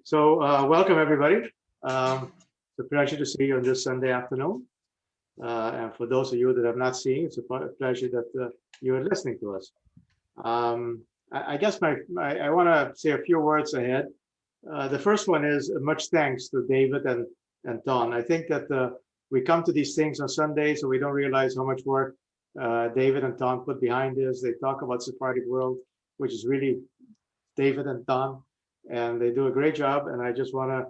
So welcome everybody. It's a pleasure to see you on this Sunday afternoon. And for those of you that have not seen, it's a pleasure that you are listening to us. I guess I want to say a few words ahead. The first one is much thanks to David and Don. I think that we come to these things on Sunday, so we don't realize how much work David and Don put behind this. They talk about Sephardic world, which is really David and Don, and they do a great job. And I just want to,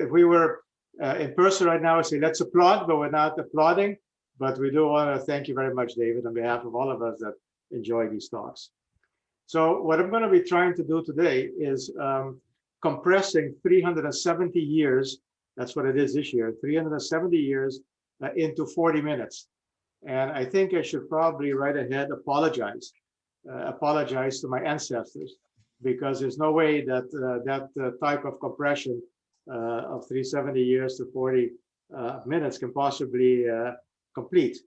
if we were in person right now, I'd say let's applaud, but we're not applauding. But we do want to thank you very much, David, on behalf of all of us that enjoy these talks. So what I'm going to be trying to do today is compressing 370 years, that's what it is this year, 370 years into 40 minutes. And I think I should probably right ahead apologize to my ancestors, because there's no way that that type of compression of 370 years to 40 minutes can possibly complete.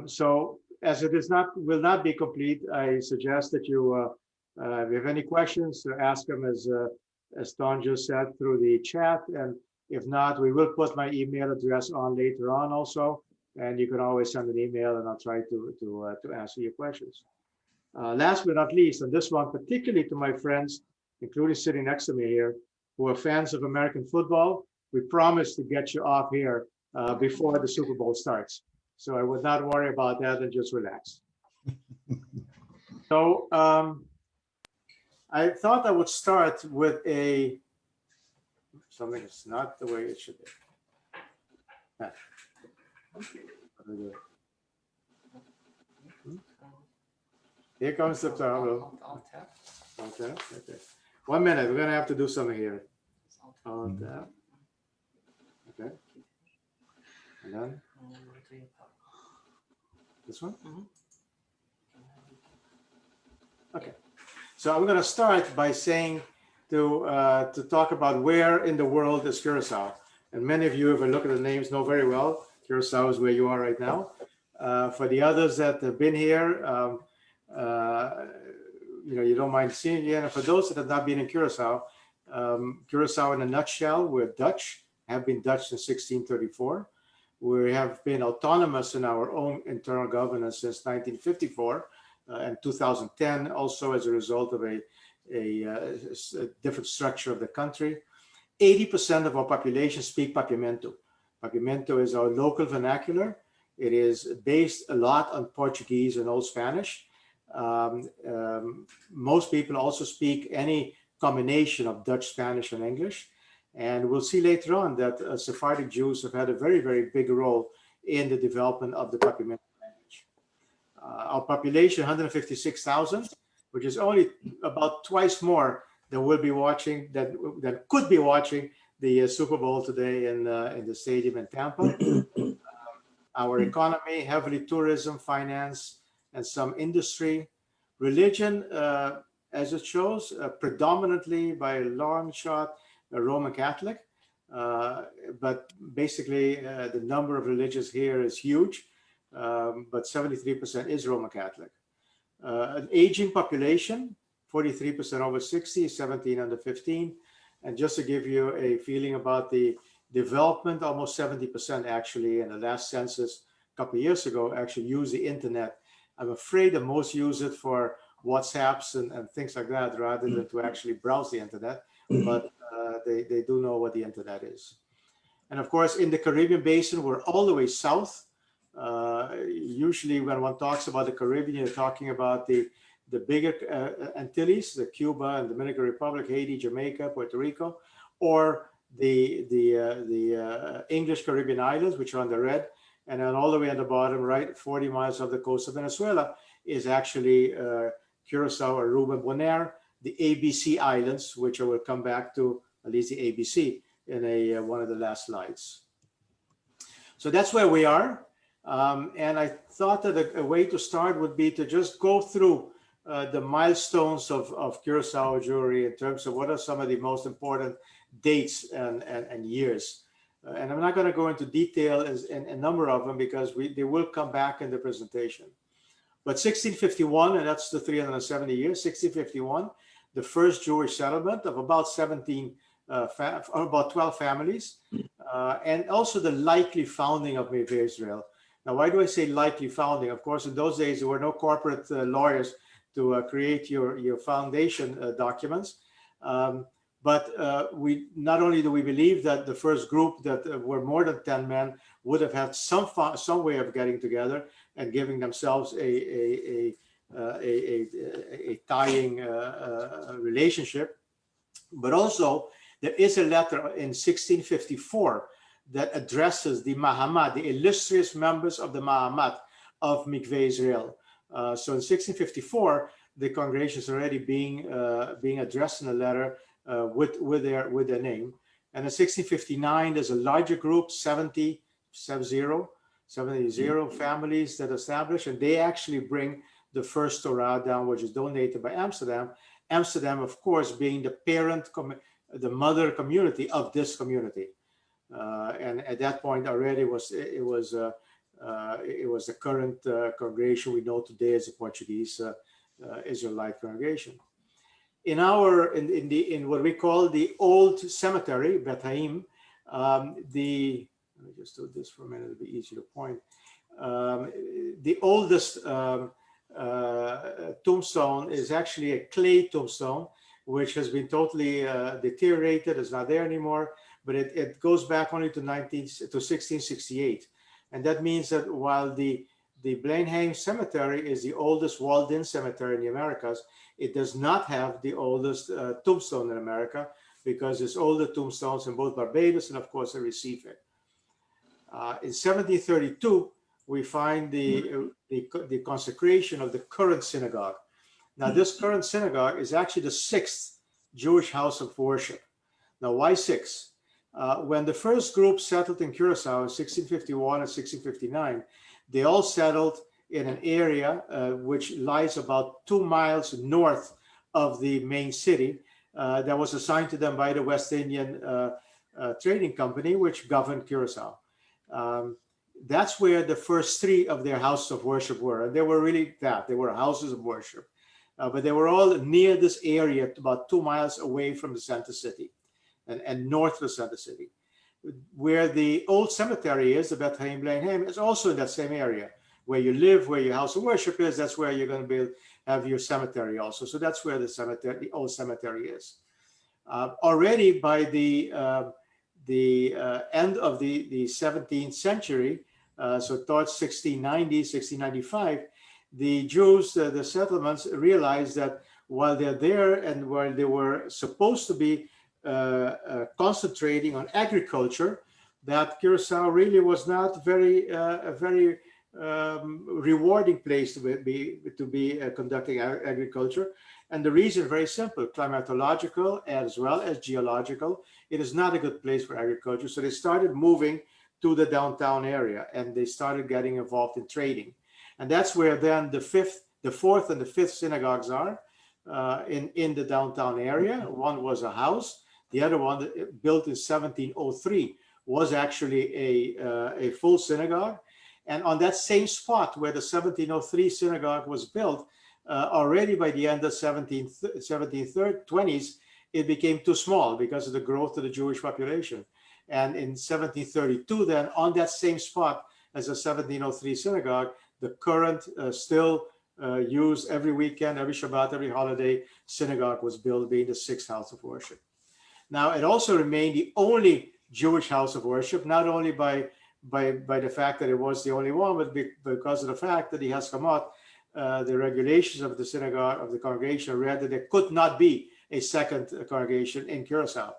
So as it will not be complete, I suggest that you, if you have any questions, to ask them as Don just said through the chat, and if not, we will put my email address on later on also, and you can always send an email, and I'll try to answer your questions. Last but not least, and this one particularly to my friends, including sitting next to me here, who are fans of American football, we promise to get you off here before the Super Bowl starts. So I would not worry about that and just relax. So I thought I would start with something that's not the way it should be. Here comes the problem. Okay. 1 minute. We're gonna have to do something here. On that. Okay. And then this one. Okay. So I'm gonna start by saying to talk about where in the world is Curacao. And many of you, if I look at the names, know very well Curaçao is where you are right now. For the others that have been here, you don't mind seeing it. And for those that have not been in Curaçao, Curaçao in a nutshell, we're Dutch, have been Dutch since 1634. We have been autonomous in our own internal governance since 1954 and 2010, also as a result of a different structure of the country. 80% of our population speak Papiamento. Papiamento is our local vernacular. It is based a lot on Portuguese and Old Spanish. Most people also speak any combination of Dutch, Spanish, and English. And we'll see later on that Sephardic Jews have had a very, very big role in the development of the Papiamento language. Our population, 156,000, which is only about twice more than will be watching, that could be watching the Super Bowl today in the stadium in Tampa. Our economy, heavily tourism, finance, and some industry. Religion, as it shows, predominantly by a long shot, a Roman Catholic. But basically, the number of religions here is huge, but 73% is Roman Catholic. An aging population, 43% over 60, 17 under 15. And just to give you a feeling about the development, almost 70% actually in the last census a couple of years ago actually use the internet. I'm afraid that most use it for WhatsApps and things like that rather than to actually browse the internet, but they do know what the internet is. And of course, in the Caribbean basin, we're all the way south. Usually when one talks about the Caribbean, you're talking about the bigger Antilles, the Cuba and Dominican Republic, Haiti, Jamaica, Puerto Rico, or the English Caribbean islands, which are on the red, and then all the way on the bottom right, 40 miles off the coast of Venezuela, is actually Curaçao, Aruba, Bonaire, the ABC Islands, which I will come back to, at least the ABC, in one of the last slides. So that's where we are. And I thought that a way to start would be to just go through the milestones of Curaçao Jewry in terms of what are some of the most important dates and years. And I'm not going to go into detail in a number of them because they will come back in the presentation. But 1651, and that's the 370 years, 1651, the first Jewish settlement of about 17 about 12 families, and also the likely founding of Mikvé Israel. Now, why do I say likely founding? Of course, in those days, there were no corporate lawyers to create your foundation documents. But we not only do we believe that the first group that were more than 10 men would have had some way of getting together and giving themselves a tying relationship, but also there is a letter in 1654 that addresses the Mahamat, the illustrious members of the Mahamat of Mikvé Israel. So in 1654, the congregation is already being addressed in a letter with their name. And in 1659, there's a larger group, 70 families that establish, and they actually bring the first Torah down, which is donated by Amsterdam. Amsterdam, of course, being the parent, the mother community of this community. And at that point already it was the current congregation we know today as the Portuguese Israelite congregation. In what we call the old cemetery, Beth Haim, let me just do this for a minute, it'll be easy to point. The oldest tombstone is actually a clay tombstone, which has been totally deteriorated, is not there anymore, but it goes back only to 1668. And that means that while the Blenheim Cemetery is the oldest walled-in cemetery in the Americas, it does not have the oldest tombstone in America, because there's older tombstones in both Barbados and, of course, in Recife. In 1732, we find the consecration of the current synagogue. Now, this current synagogue is actually the 6th Jewish house of worship. Now, why 6? When the first group settled in Curaçao in 1651 and 1659, they all settled in an area which lies about 2 miles north of the main city that was assigned to them by the West Indian Trading Company, which governed Curaçao. That's where the first 3 of their houses of worship were. And they were really that. They were houses of worship. But they were all near this area, about 2 miles away from the center city and north of the center city. Where the old cemetery is, the Beth Haim Blenheim, is also in that same area. Where you live, where your house of worship is, that's where you're going to have your cemetery also. So that's where the old cemetery is. Already by the end of the 17th century, so towards 1690, 1695, the Jews, the settlements realized that while they're there and while they were supposed to be concentrating on agriculture, that Curaçao really was not a very rewarding place to be conducting agriculture. And the reason, very simple: climatological as well as geological. It is not a good place for agriculture. So they started moving to the downtown area, and they started getting involved in trading. And that's where then the 4th and the 5th synagogues are in the downtown area. One was a house. The other one, built in 1703, was actually a full synagogue. And on that same spot where the 1703 synagogue was built, already by the end of 1720s, it became too small because of the growth of the Jewish population. And in 1732, then, on that same spot as the 1703 synagogue, the current still used every weekend, every Shabbat, every holiday synagogue was built, being the 6th house of worship. Now, it also remained the only Jewish house of worship, not only by the fact that it was the only one, but because of the fact that the Haskamot, the regulations of the synagogue, of the congregation, read that there could not be a second congregation in Curaçao.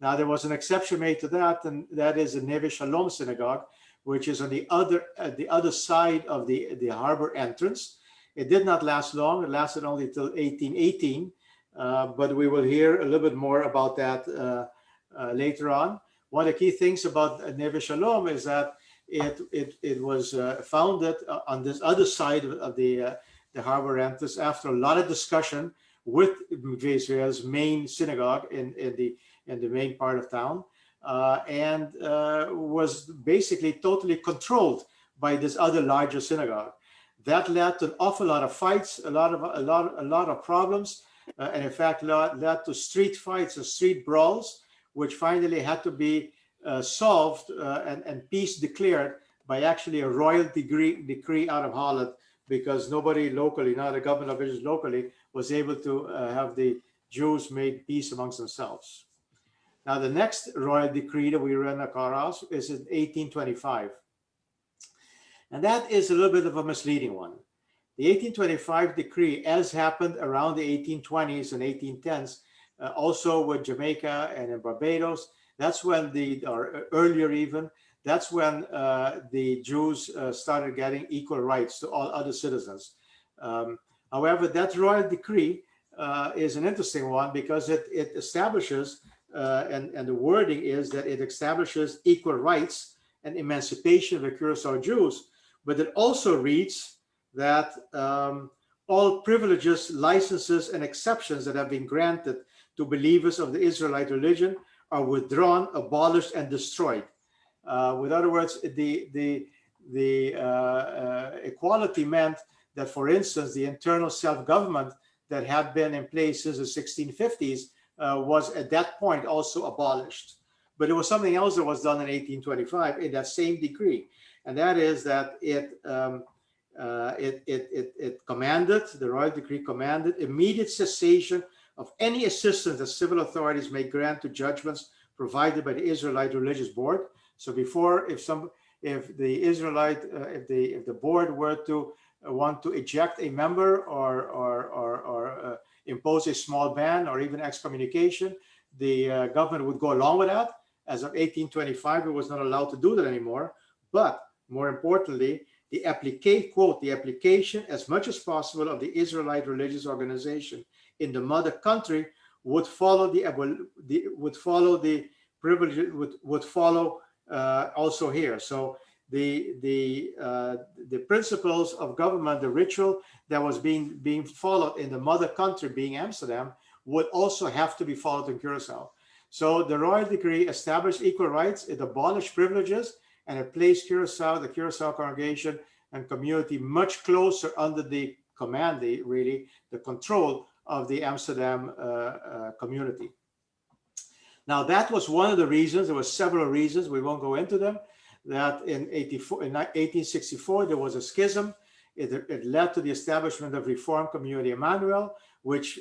Now, there was an exception made to that, and that is the Neve Shalom synagogue, which is on the other side of the harbor entrance. It did not last long. It lasted only till 1818, but we will hear a little bit more about that later on. One of the key things about Neve Shalom is that it was founded on this other side of the harbor entrance after a lot of discussion with Mikvé Israel's main synagogue in the main part of town, and was basically totally controlled by this other larger synagogue. That led to an awful lot of fights, a lot of problems, and in fact led to street fights and street brawls, which finally had to be solved and peace declared by actually a royal decree out of Holland, because nobody locally, not the government officials locally, was able to have the Jews made peace amongst themselves. Now, the next royal decree that we run across is in 1825. And that is a little bit of a misleading one. The 1825 decree, as happened around the 1820s and 1810s, also with Jamaica and in Barbados, that's when or earlier even, that's when the Jews started getting equal rights to all other citizens. However, that royal decree is an interesting one, because it establishes, and the wording is that it establishes equal rights and emancipation of the Curaçao Jews, but it also reads that all privileges, licenses, and exceptions that have been granted to believers of the Israelite religion are withdrawn, abolished, and destroyed. With other words, the equality meant that, for instance, the internal self-government that had been in place since the 1650s was at that point also abolished. But there was something else that was done in 1825 in that same decree, and that is that it commanded, the royal decree commanded, immediate cessation of any assistance that civil authorities may grant to judgments provided by the Israelite Religious Board. So before, if the board were to want to eject a member or impose a small ban or even excommunication, the government would go along with that. As of 1825, it was not allowed to do that anymore. But more importantly, the application as much as possible of the Israelite religious organization in the mother country would follow the privilege, would follow also here. So the principles of government, the ritual that was being followed in the mother country, being Amsterdam, would also have to be followed in Curacao. So the royal decree established equal rights, it abolished privileges, and it placed Curaçao, the Curaçao congregation and community, much closer under the command, the control of the Amsterdam community. Now, that was one of the reasons. There were several reasons. We won't go into them. That in 1864, there was a schism. It led to the establishment of Reformed Community Emanuel, which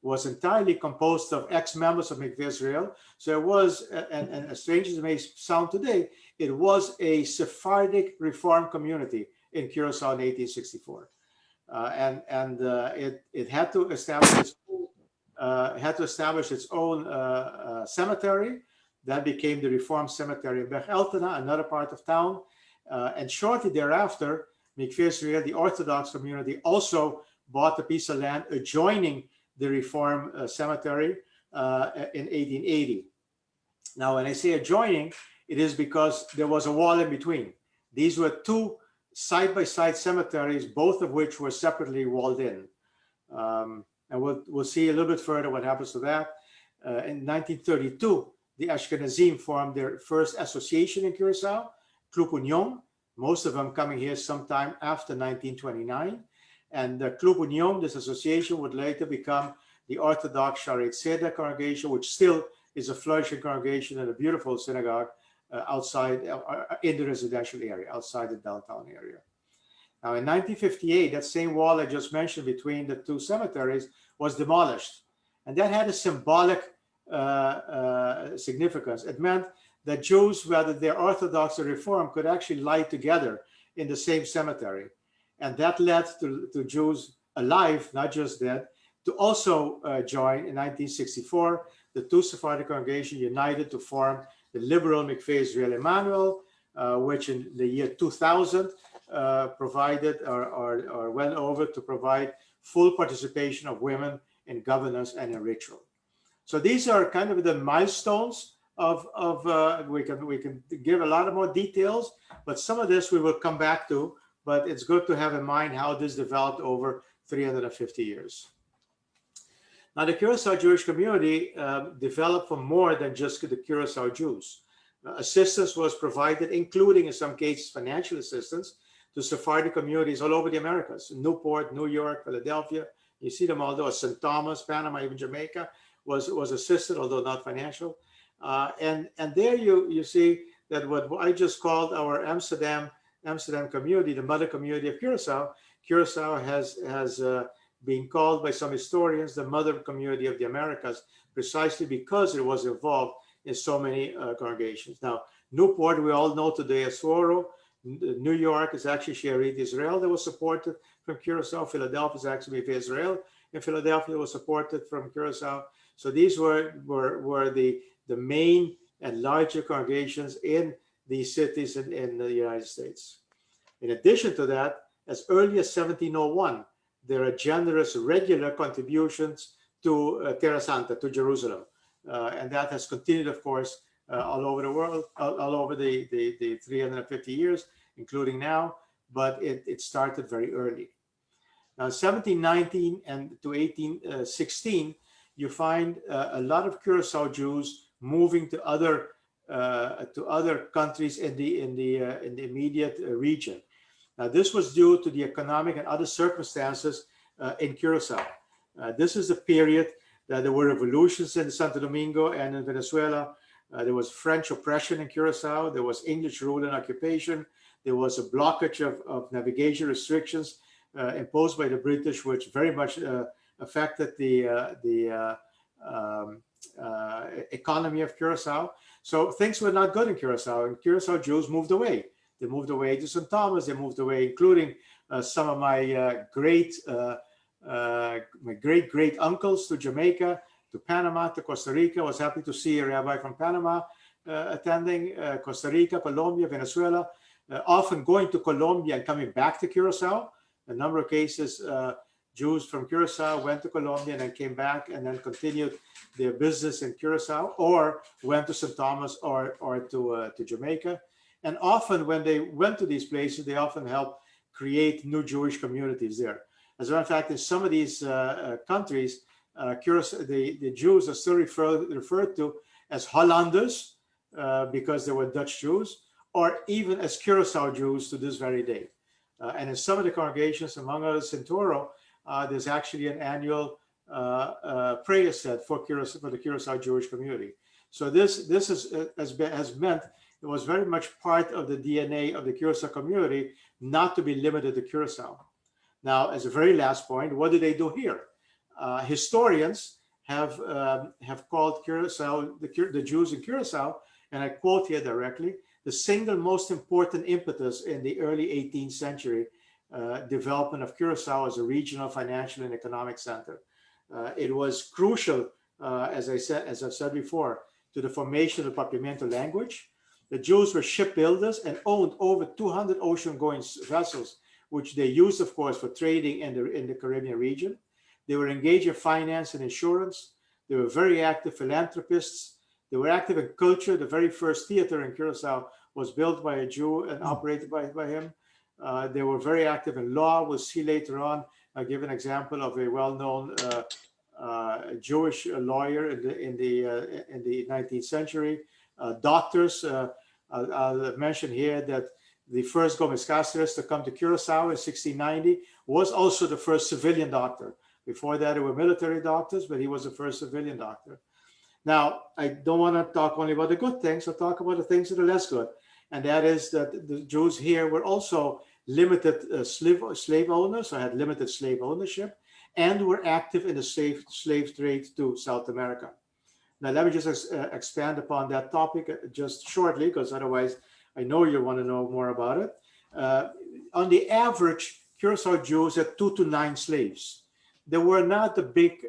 was entirely composed of ex-members of Mikvé Israel. So it was, and as strange as it may sound today, it was a Sephardic Reformed community in Curaçao in 1864. It had to establish its own cemetery. That became the Reformed Cemetery in Berg Eltena, another part of town. And shortly thereafter, Mikvé Israel, the Orthodox community, also bought a piece of land adjoining the Reformed Cemetery in 1880. Now, when I say adjoining, it is because there was a wall in between. These were two side-by-side cemeteries, both of which were separately walled in. And we'll see a little bit further what happens to that. In 1932, the Ashkenazim formed their first association in Curaçao, Club Union, most of them coming here sometime after 1929. And the Club Union, this association, would later become the Orthodox Sharet Seder congregation, which still is a flourishing congregation and a beautiful synagogue outside, in the residential area, outside the downtown area. Now, in 1958, that same wall I just mentioned between the two cemeteries was demolished. And that had a symbolic significance. It meant that Jews, whether they're Orthodox or Reformed, could actually lie together in the same cemetery. And that led to Jews alive, not just dead, to also join in 1964. The two Sephardic congregations united to form the liberal Mikvé Israel-Emanuel, which in the year 2000 provided or went over to provide full participation of women in governance and in ritual. So these are kind of the milestones we can give a lot of more details, but some of this we will come back to. But it's good to have in mind how this developed over 350 years. Now, the Curaçao Jewish community developed from more than just the Curaçao Jews. Assistance was provided, including in some cases financial assistance, to Sephardic communities all over the Americas. Newport, New York, Philadelphia, you see them all, though. St. Thomas, Panama, even Jamaica was assisted, although not financial. And there you see that what I just called our Amsterdam community, the mother community of Curacao. Curacao has been called by some historians the mother community of the Americas, precisely because it was involved in so many congregations. Now, Newport, we all know today as Soro. New York is actually Shearit Israel that was supported from Curacao. Philadelphia is actually Mikvé Israel. In Philadelphia, was supported from Curacao. So these were the main and larger congregations in these cities in the United States. In addition to that, as early as 1701, there are generous regular contributions to Terra Santa, to Jerusalem. And that has continued, of course, all over the world, all over the 350 years, including now, but it started very early. Now, 1719 and to 1816, you find a lot of Curaçao Jews moving to other countries in the immediate region. Now, this was due to the economic and other circumstances in Curacao. This is the period that there were revolutions in Santo Domingo and in Venezuela. There was French oppression in Curacao. There was English rule and occupation. There was a blockage of navigation restrictions imposed by the British, which very much affected the economy of Curacao. So things were not good in Curacao, and Curacao Jews moved away. They moved away to St. Thomas. They moved away, including some of my great uncles to Jamaica, to Panama, to Costa Rica. I was happy to see a rabbi from Panama attending, Costa Rica, Colombia, Venezuela, often going to Colombia and coming back to Curacao. A number of cases, Jews from Curacao went to Colombia and then came back and then continued their business in Curacao, or went to St. Thomas or to Jamaica. And often when they went to these places, they often helped create new Jewish communities there. As a matter of fact, in some of these countries, the Jews are still referred to as Hollanders because they were Dutch Jews, or even as Curaçao Jews to this very day. And in some of the congregations, among others in Toro, there's actually an annual prayer set for the Curaçao Jewish community. So this has meant it was very much part of the DNA of the Curaçao community not to be limited to Curaçao. Now, as a very last point, what do they do here? Historians have called Curaçao, the Jews in Curaçao, and I quote here directly, the single most important impetus in the early 18th century development of Curaçao as a regional financial and economic center. It was crucial, as I've said before, to the formation of the Papiamento language. The Jews were shipbuilders and owned over 200 ocean-going vessels, which they used, of course, for trading in the Caribbean region. They were engaged in finance and insurance. They were very active philanthropists. They were active in culture. The very first theater in Curaçao was built by a Jew and operated by him. They were very active in law. We'll see later on. I'll give an example of a well-known Jewish lawyer in the 19th century. Doctors. I'll mention here that the first Gomes Casseres to come to Curaçao in 1690 was also the first civilian doctor. Before that, there were military doctors, but he was the first civilian doctor. Now, I don't want to talk only about the good things. I'll talk about the things that are less good. And that is that the Jews here were also limited slave owners, or had limited slave ownership, and were active in the slave trade to South America. Now, let me just expand upon that topic just shortly, because otherwise I know you want to know more about it. On the average, Curaçao Jews had 2 to 9 slaves. There were not the big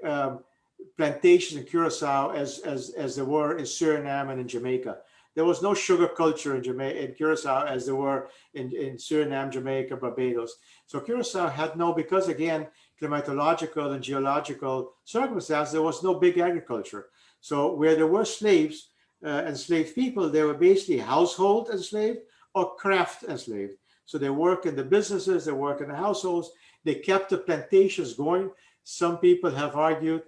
plantations in Curaçao as there were in Suriname and in Jamaica. There was no sugar culture in Curaçao as there were in Suriname, Jamaica, Barbados. So Curaçao had no, because again, climatological and geological circumstances, there was no big agriculture. So where there were slaves, enslaved people, they were basically household enslaved or craft enslaved. So they work in the businesses, they work in the households, they kept the plantations going. Some people have argued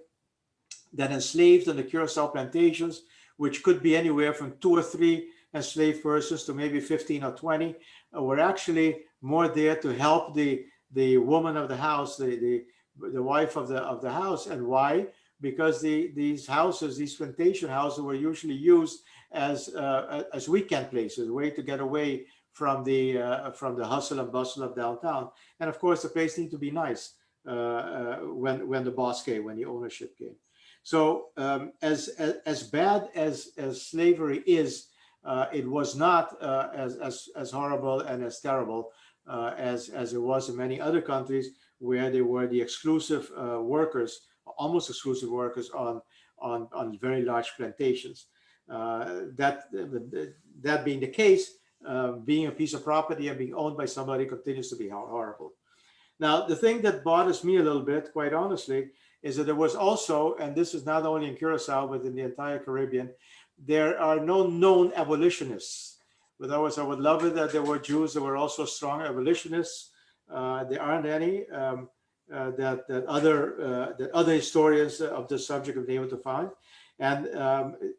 that enslaved on the Curaçao plantations, which could be anywhere from 2 or 3 enslaved persons to maybe 15 or 20, were actually more there to help the woman of the house, the wife of the house. And why? because these houses, these plantation houses, were usually used as weekend places, a way to get away from the hustle and bustle of downtown. And of course, the place needed to be nice when the boss came, when the ownership came. So as bad as slavery is, it was not as horrible and as terrible as it was in many other countries where they were the exclusive workers, almost exclusive workers on very large plantations. That being the case, being a piece of property and being owned by somebody continues to be horrible. Now, the thing that bothers me a little bit, quite honestly, is that there was also, and this is not only in Curacao, but in the entire Caribbean, there are no known abolitionists. In other words, I would love it that there were Jews that were also strong abolitionists. There aren't any that other historians of the subject have been able to find. And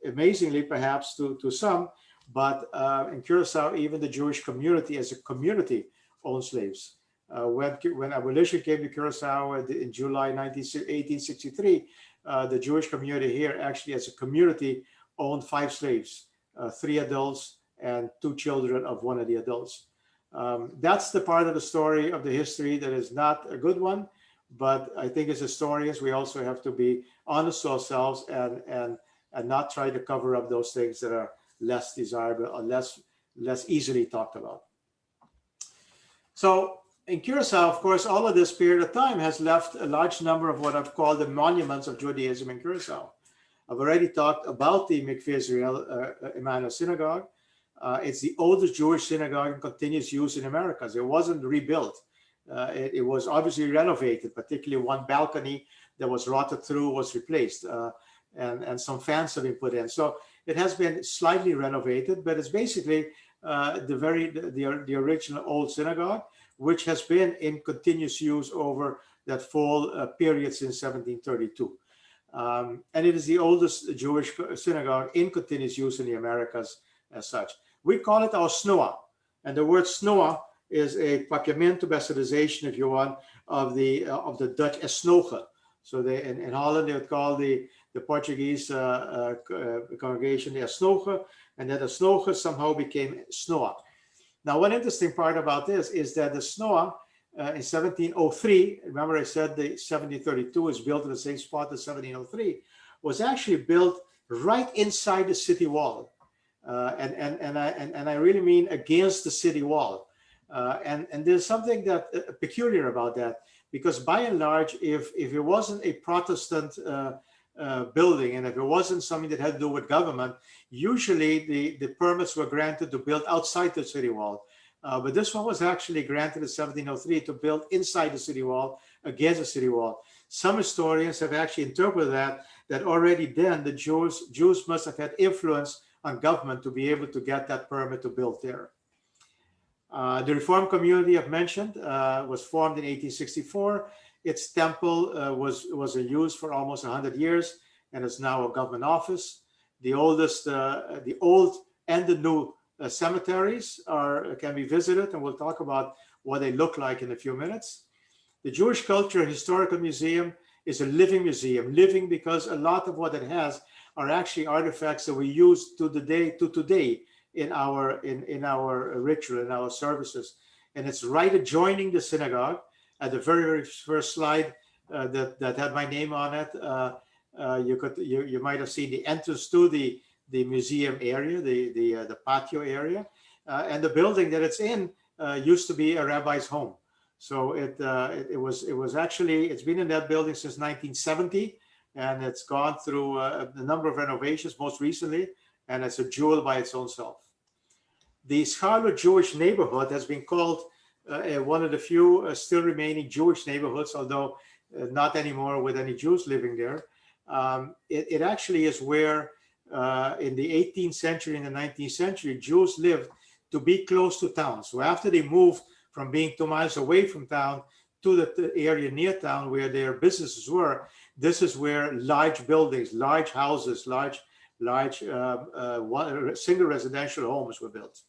amazingly, perhaps to some, but in Curacao, even the Jewish community as a community owned slaves. When abolition came to Curacao in July 1863, the Jewish community here actually as a community owned 5 slaves, 3 adults and 2 children of one of the adults. That's the part of the story of the history that is not a good one, but I think as historians, we also have to be honest to ourselves and not try to cover up those things that are less desirable or less easily talked about. So in Curacao, of course, all of this period of time has left a large number of what I've called the monuments of Judaism in Curacao. I've already talked about the Mikvé Israel-Emanuel synagogue. It's the oldest Jewish synagogue in continuous use in Americas. It wasn't rebuilt. It was obviously renovated, particularly one balcony that was rotted through was replaced, and some fans have been put in. So it has been slightly renovated, but it's basically the original old synagogue, which has been in continuous use over that full period since 1732. And it is the oldest Jewish synagogue in continuous use in the Americas as such. We call it our snoa, and the word snoa is a papiamento bastardization, if you want, of the Dutch esnoge. So in Holland they would call the Portuguese congregation the esnoge, and that esnoge somehow became snoa. Now, one interesting part about this is that the snoa in 1703, remember I said the 1732 is built in the same spot as 1703, was actually built right inside the city wall, and I really mean against the city wall. And there's something that peculiar about that, because by and large, if it wasn't a Protestant building, and if it wasn't something that had to do with government, usually the permits were granted to build outside the city wall. But this one was actually granted in 1703 to build inside the city wall, against the city wall. Some historians have actually interpreted that already then the Jews must have had influence on government to be able to get that permit to build there. The Reformed community I've mentioned was formed in 1864. Its temple was in use for almost 100 years and is now a government office. The old and the new cemeteries can be visited, and we'll talk about what they look like in a few minutes. The Jewish Culture Historical Museum is a living museum, living because a lot of what it has are actually artifacts that we use to today in our ritual, in our services. And it's right adjoining the synagogue. At the very, very first slide that had my name on it, you might have seen the entrance to the museum area, the patio area, and the building that it's in used to be a rabbi's home. So it's been in that building since 1970, and it's gone through a number of renovations most recently, and it's a jewel by its own self. The Charlotte Jewish neighborhood has been called one of the few still remaining Jewish neighborhoods, although not anymore with any Jews living there. It actually is where in the 18th century and the 19th century, Jews lived to be close to town. So after they moved from being 2 miles away from town to the area near town where their businesses were, this is where large buildings, large houses, large single residential homes were built.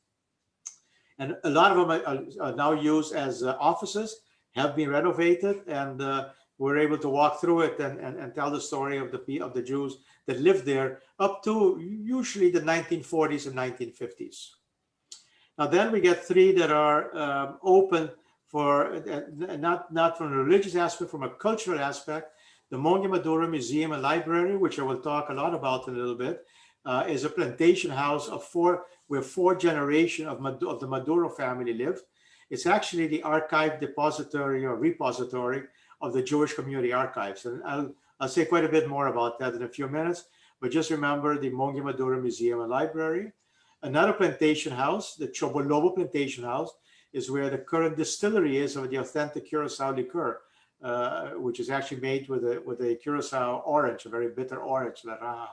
And a lot of them are now used as offices, have been renovated, and we're able to walk through it and tell the story of the Jews that lived there up to usually the 1940s and 1950s. Now then we get three that are open for not from a religious aspect, from a cultural aspect. The Monge Maduro Museum and Library, which I will talk a lot about in a little bit, is a plantation house of where four generations of the Maduro family lived. It's actually the archive depository or repository of the Jewish Community Archives. And I'll say quite a bit more about that in a few minutes, but just remember the Monge Maduro Museum and Library. Another plantation house, the Chobolobo Plantation House, is where the current distillery is of the authentic Curaçao liqueur, which is actually made with a Curaçao orange, a very bitter orange, La Raja.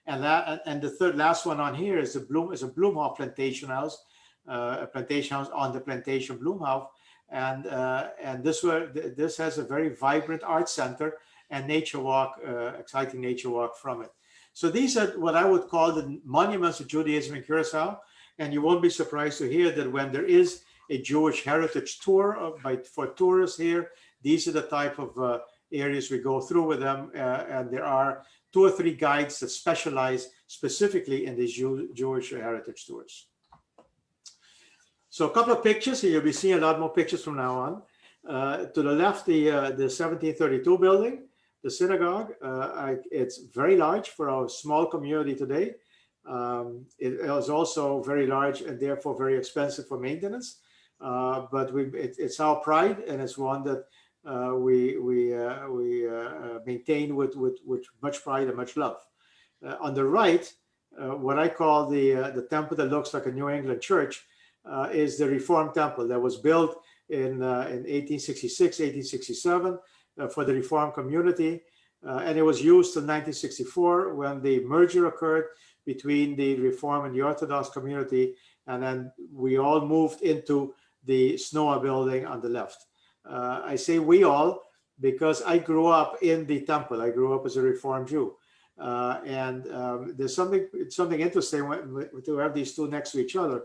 And the last one on here is a Bloomhoff Plantation House, a plantation house on the plantation Bloomhoff, and this has a very vibrant art center and nature walk, exciting nature walk from it. So these are what I would call the monuments of Judaism in Curacao, and you won't be surprised to hear that when there is a Jewish heritage tour for tourists here, these are the type of areas we go through with them, and there are 2 or 3 guides that specialize specifically in these Jewish heritage tours. So a couple of pictures, and you'll be seeing a lot more pictures from now on. To the left, the 1732 building, the synagogue. It's very large for our small community today. It is also very large and therefore very expensive for maintenance. But it's our pride, and it's one that we maintain with much pride and much love. On the right, what I call the temple that looks like a New England church is the Reformed Temple that was built in 1866, 1867 for the Reformed community. And it was used till 1964 when the merger occurred between the Reform and the Orthodox community. And then we all moved into the Snoa building on the left. I say we all because I grew up in the temple. I grew up as a Reformed Jew. There's something interesting to have these two next to each other.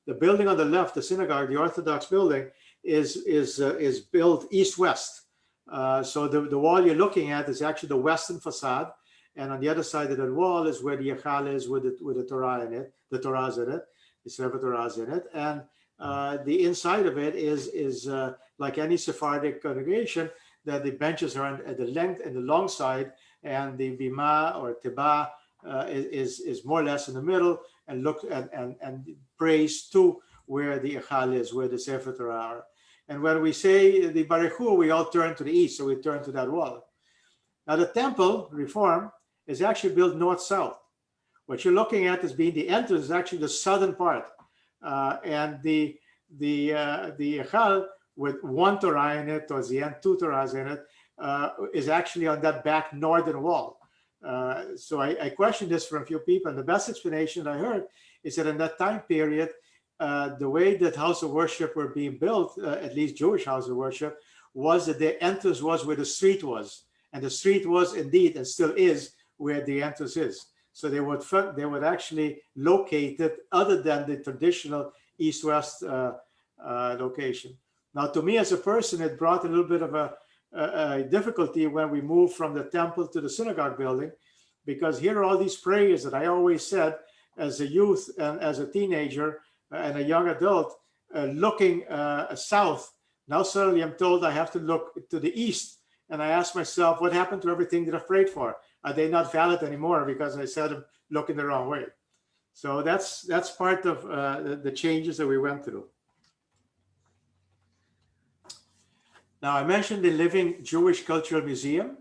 The building on the left, the synagogue, the Orthodox building, is built east-west. So the wall you're looking at is actually the western facade, and on the other side of that wall is where the Yechal is with the Torah in it, the Torahs in it, the Sefer Torahs in it, and the inside of it is like any Sephardic congregation, that the benches are at the length and the long side, and the bima or teba is more or less in the middle, and prays to where the Echal is, where the Sefer Torah are. And when we say the Baruch Hu, we all turn to the east, so we turn to that wall. Now the temple, Reform, is actually built north-south. What you're looking at as being the entrance is actually the southern part. And the Echal, with one Torah in it, towards the end, 2 Torahs in it, is actually on that back northern wall. So I questioned this from a few people, and the best explanation I heard is that in that time period, the way that house of worship were being built, at least Jewish house of worship, was that the entrance was where the street was, and the street was indeed and still is where the entrance is. So they would actually locate it other than the traditional east-west location. Now, to me as a person, it brought a little bit of a difficulty when we moved from the temple to the synagogue building, because here are all these prayers that I always said as a youth and as a teenager and a young adult, looking south. Now suddenly I'm told I have to look to the east, and I ask myself, what happened to everything that I prayed for? Are they not valid anymore because I said I'm looking the wrong way? So that's part of the changes that we went through. Now, I mentioned the Living Jewish Cultural Museum,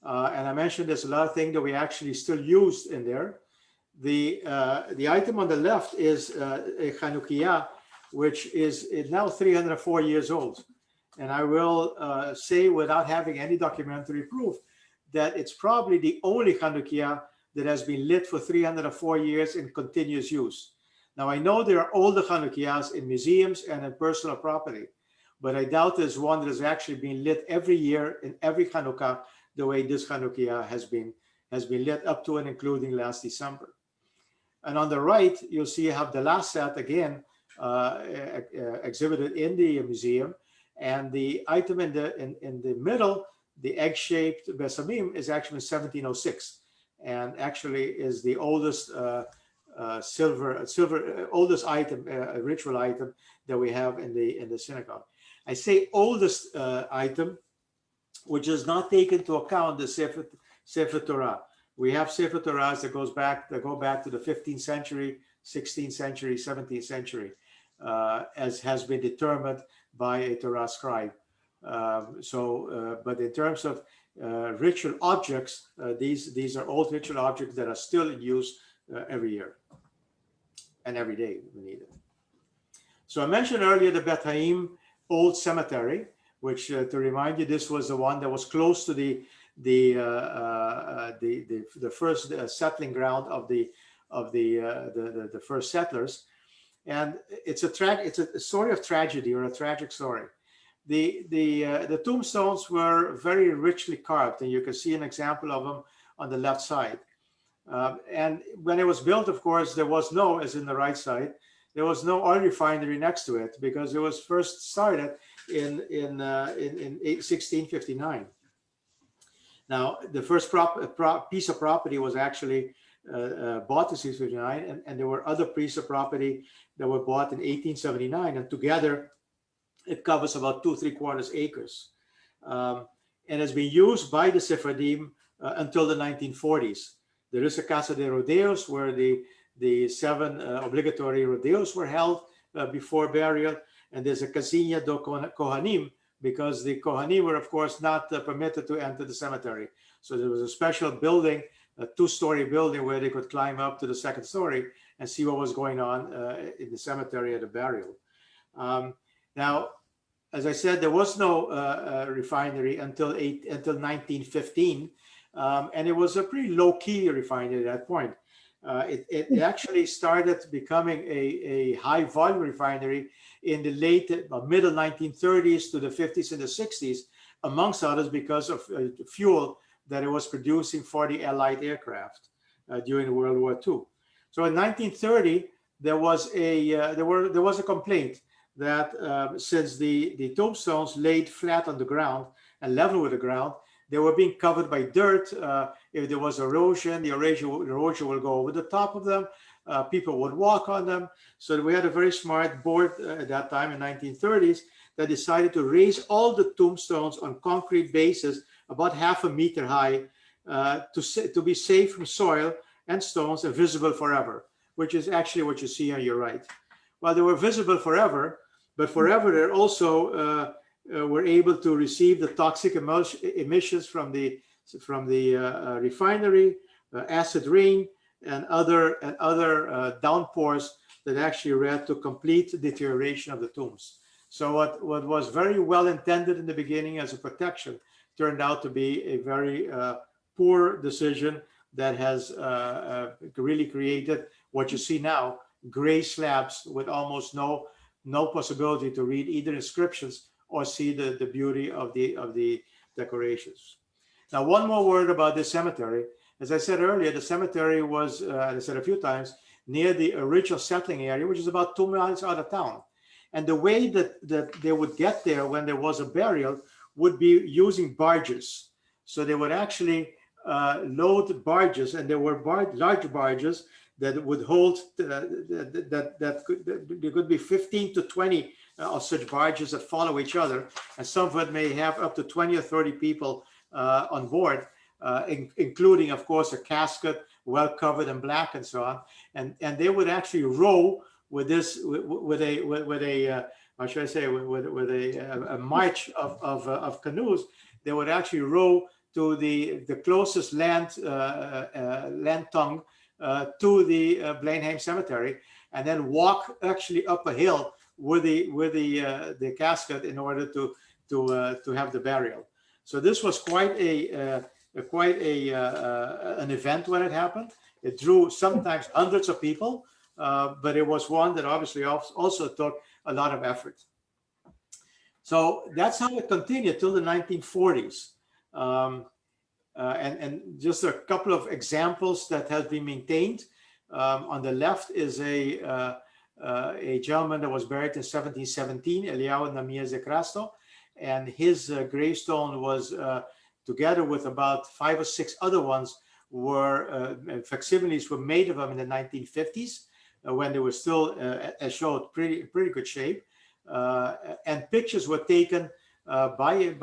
and I mentioned there's a lot of things that we actually still use in there. The item on the left is a Chanukiah, which is now 304 years old. And I will say, without having any documentary proof, that it's probably the only Chanukiah that has been lit for 304 years in continuous use. Now, I know there are older Chanukiahs in museums and in personal property, but I doubt there's one that has actually been lit every year in every Hanukkah the way this Chanukiah has been lit up to and including last December. And on the right, you'll see you have the last set again exhibited in the museum, and the item in the middle the egg-shaped besamim is actually 1706, and actually is the oldest oldest item, ritual item that we have in the synagogue. I say oldest item, which does not take into account the Sefer Torah. We have Sefer Torahs that go back to the 15th century, 16th century, 17th century, as has been determined by a Torah scribe. But in terms of ritual objects, these are old ritual objects that are still in use every year and every day we need it. So I mentioned earlier the Beth Haim Old Cemetery, which, to remind you, this was the one that was close to the first settling ground of the first settlers, and it's a story of tragedy, or a tragic story. The tombstones were very richly carved, and you can see an example of them on the left side. And when it was built, of course, there was no, as in the right side, there was no oil refinery next to it, because it was first started in 1659. Now, the first piece of property was actually bought in 1659, and there were other pieces of property that were bought in 1879, and together it covers about 2¾ acres, and has been used by the Sephardim until the 1940s. There is a Casa de Rodeos where the 7 obligatory rodeos were held before burial, and there's a Casina do Kohanim, because the Kohanim were, of course, not permitted to enter the cemetery. So there was a special building, a 2-story building, where they could climb up to the 2nd story and see what was going on in the cemetery at the burial. Now, as I said, there was no refinery until 1915, and it was a pretty low-key refinery at that point. It actually started becoming a high-volume refinery in the middle 1930s to the 50s and the 60s, amongst others because of fuel that it was producing for the Allied aircraft during World War II. So in 1930, there was a complaint that since the tombstones laid flat on the ground and level with the ground, they were being covered by dirt. If there was erosion, the erosion will go over the top of them. People would walk on them. So we had a very smart board at that time in 1930s that decided to raise all the tombstones on concrete bases about ½ a meter high to be safe from soil and stones and visible forever, which is actually what you see on your right. Well, they were visible forever, but forever they're also were able to receive the toxic emissions from the refinery, acid rain, and other downpours that actually led to complete deterioration of the tombs. So what was very well intended in the beginning as a protection turned out to be a very poor decision that has really created what you see now: gray slabs with almost no possibility to read either inscriptions or see the beauty of the decorations. Now, one more word about this cemetery. As I said earlier, the cemetery was, as I said a few times, near the original settling area, which is about 2 miles out of town. And the way that they would get there when there was a burial would be using barges. So they would actually load barges, and there were large barges that would hold, there could be 15 to 20 of such barges that follow each other. And some of it may have up to 20 or 30 people on board, including, of course, a casket well covered in black and so on. And they would actually row with this, with a how should I say, with a march of canoes. They would actually row to the closest land tongue to the Blenheim Cemetery, and then walk actually up a hill with the casket in order to have the burial. So this was quite an event when it happened. It drew sometimes hundreds of people, but it was one that obviously also took a lot of effort. So that's how it continued till the 1940s. And just a couple of examples that have been maintained. On the left is a gentleman that was buried in 1717, Eliyahu Namias de Crasto, and his gravestone was together with about 5 or 6 other ones, were facsimiles were made of them in the 1950s when they were still, as showed, pretty good shape. And pictures were taken by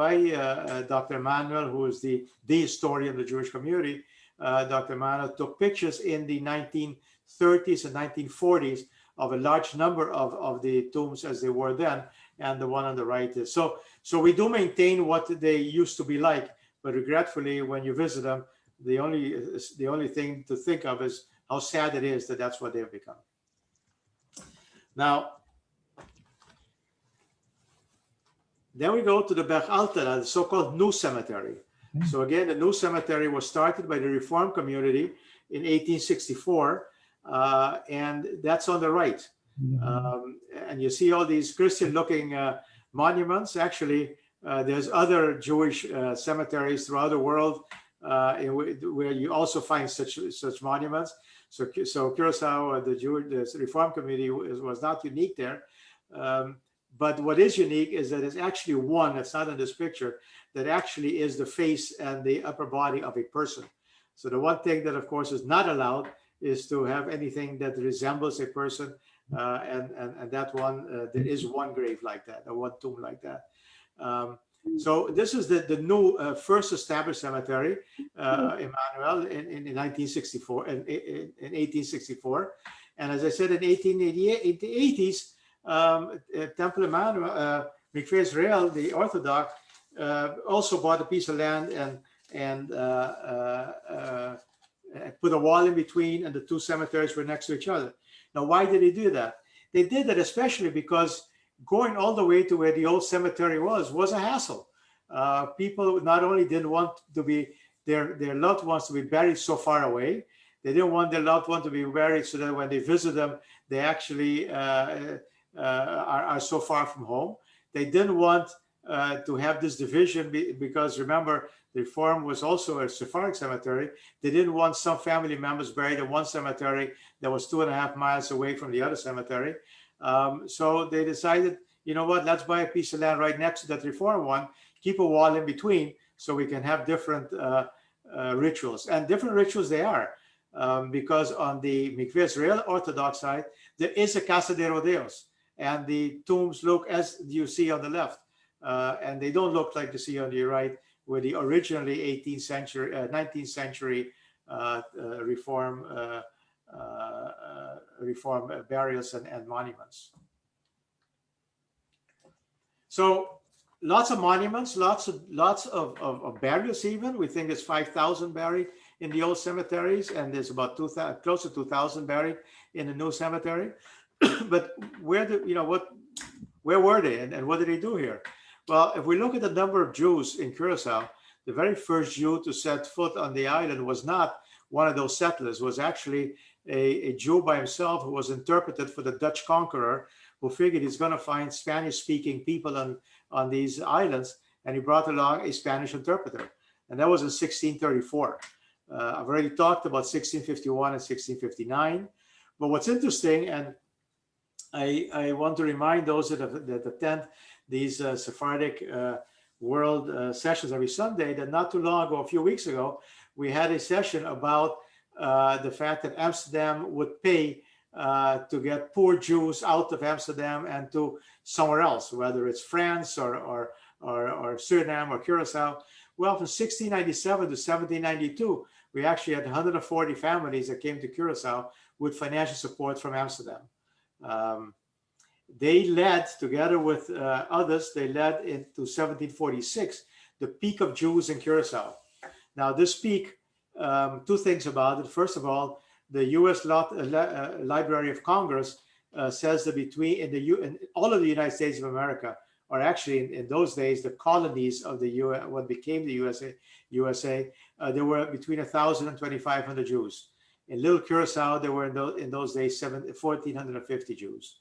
Dr. Emanuel, who is the historian of the Jewish community. Dr. Emanuel took pictures in the 1930s and 1940s of a large number of the tombs as they were then, and the one on the right is. So we do maintain what they used to be like, but regretfully, when you visit them, the only thing to think of is how sad it is that that's what they have become. Now, then we go to the Bech Altera, the so-called New Cemetery. So again, the New Cemetery was started by the Reform community in 1864, and that's on the right. And you see all these Christian-looking monuments. Actually, there's other Jewish cemeteries throughout the world where you also find such monuments. So Curaçao, the Reform community was not unique there. But what is unique is that it's actually one that's not in this picture that actually is the face and the upper body of a person. So the one thing that, of course, is not allowed is to have anything that resembles a person. And that one, there is one grave like that, or one tomb like that. So this is the new first established cemetery, Emanuel, in 1964, in 1864. And as I said, in 1880s, Temple Emanuel, Mikvé Israel, the Orthodox, also bought a piece of land and put a wall in between, and the two cemeteries were next to each other. Now, why did they do that? They did that especially because going all the way to where the old cemetery was a hassle. People not only didn't want to be their loved ones to be buried so far away, they didn't want their loved one to be buried so that when they visit them, they actually are so far from home. They didn't want to have this division because remember, the Reform was also a Sephardic cemetery. They didn't want some family members buried in one cemetery that was 2.5 miles away from the other cemetery. So they decided, you know what, let's buy a piece of land right next to that Reform one, keep a wall in between so we can have different rituals. And different rituals they are, because on the Mikvé Israel Orthodox side, there is a Casa de Rodeos, and the tombs look as you see on the left. And they don't look like you see on your right, where the originally 18th century, 19th century Reform burials and monuments. So lots of monuments, lots of burials. Even we think there's 5,000 buried in the old cemeteries, and there's about close to 2,000 buried in the new cemetery. But where were they, and what did they do here? Well, if we look at the number of Jews in Curaçao, the very first Jew to set foot on the island was not one of those settlers, was actually a Jew by himself who was interpreted for the Dutch conqueror, who figured he's going to find Spanish-speaking people on these islands, and he brought along a Spanish interpreter. And that was in 1634. I've already talked about 1651 and 1659. But what's interesting, and I want to remind those that attend these Sephardic World sessions every Sunday, that not too long ago, a few weeks ago, we had a session about the fact that Amsterdam would pay to get poor Jews out of Amsterdam and to somewhere else, whether it's France or Suriname or Curaçao. Well, from 1697 to 1792, we actually had 140 families that came to Curaçao with financial support from Amsterdam. They led, together with others, they led into 1746, the peak of Jews in Curaçao. Now, this peak, two things about it. First of all, the U.S. Library of Congress says that in all of the United States of America, or actually in those days, the colonies of the U.S., what became the USA, there were between 1,000 and 2,500 Jews. In Little Curaçao, there were in those days 1,450 Jews.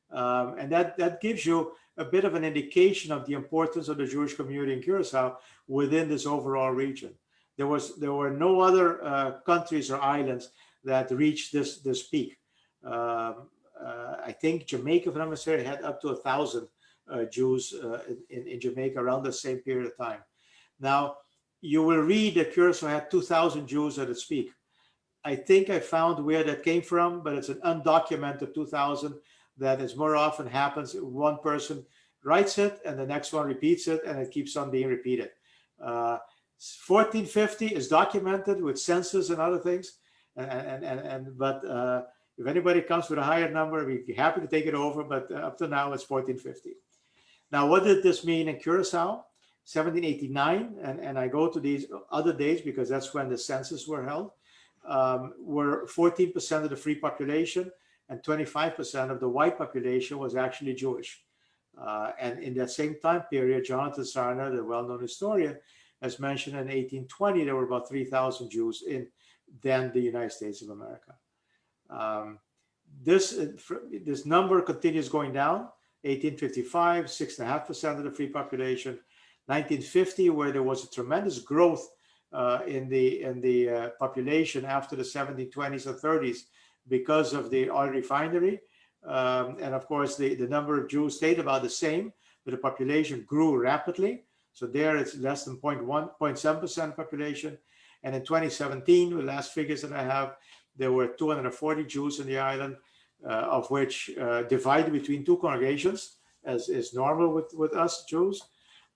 And that gives you a bit of an indication of the importance of the Jewish community in Curaçao within this overall region. There were no other countries or islands that reached this peak. I think Jamaica, if I'm not mistaken, had up to 1,000 Jews in Jamaica around the same period of time. Now, you will read that Curaçao had 2,000 Jews at its peak. I think I found where that came from, but it's an undocumented 2,000 that is more often happens. One person writes it and the next one repeats it, and it keeps on being repeated. 1450 is documented with census and other things, but if anybody comes with a higher number, we'd be happy to take it over, but up to now it's 1450. Now, what did this mean in Curaçao? 1789, and I go to these other dates because that's when the census were held, were 14% of the free population, and 25% of the white population was actually Jewish. And in that same time period, Jonathan Sarna, the well-known historian, has mentioned in 1820 there were about 3,000 Jews in then the United States of America. This number continues going down. 1855, 6.5% of the free population. 1950, where there was a tremendous growth in the population after the 1720s and 30s because of the oil refinery. And of course, the number of Jews stayed about the same, but the population grew rapidly. So there it's less than 0.7% population. And in 2017, the last figures that I have, there were 240 Jews in the island, of which divided between two congregations, as is normal with us Jews.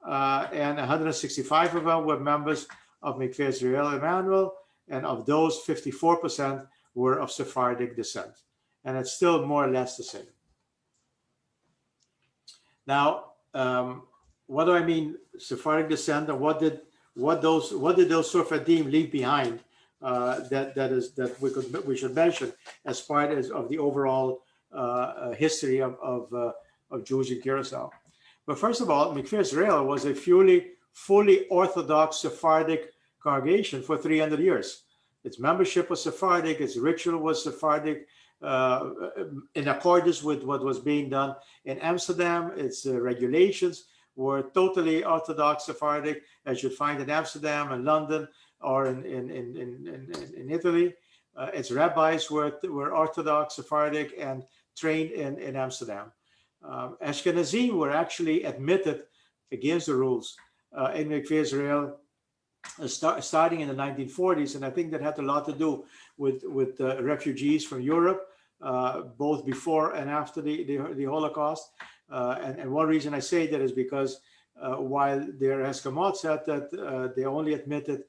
And 165 of them were members of Mikvé Israel-Emanuel, and of those, 54% were of Sephardic descent. And it's still more or less the same. Now, what do I mean Sephardic descent, and what did those Sephardim leave behind that we should mention as part of the overall history of Jews in Curaçao? But first of all, Mikvé Israel was a fully Orthodox Sephardic congregation for 300 years. Its membership was Sephardic, its ritual was Sephardic, in accordance with what was being done in Amsterdam. Its regulations were totally Orthodox Sephardic, as you'd find in Amsterdam and London or in Italy. Its rabbis were Orthodox Sephardic and trained in Amsterdam. Ashkenazim were actually admitted against the rules in Mikvé Israel starting in the 1940s, and I think that had a lot to do with refugees from Europe, both before and after the Holocaust. And one reason I say that is because while their Eskimot said that they only admitted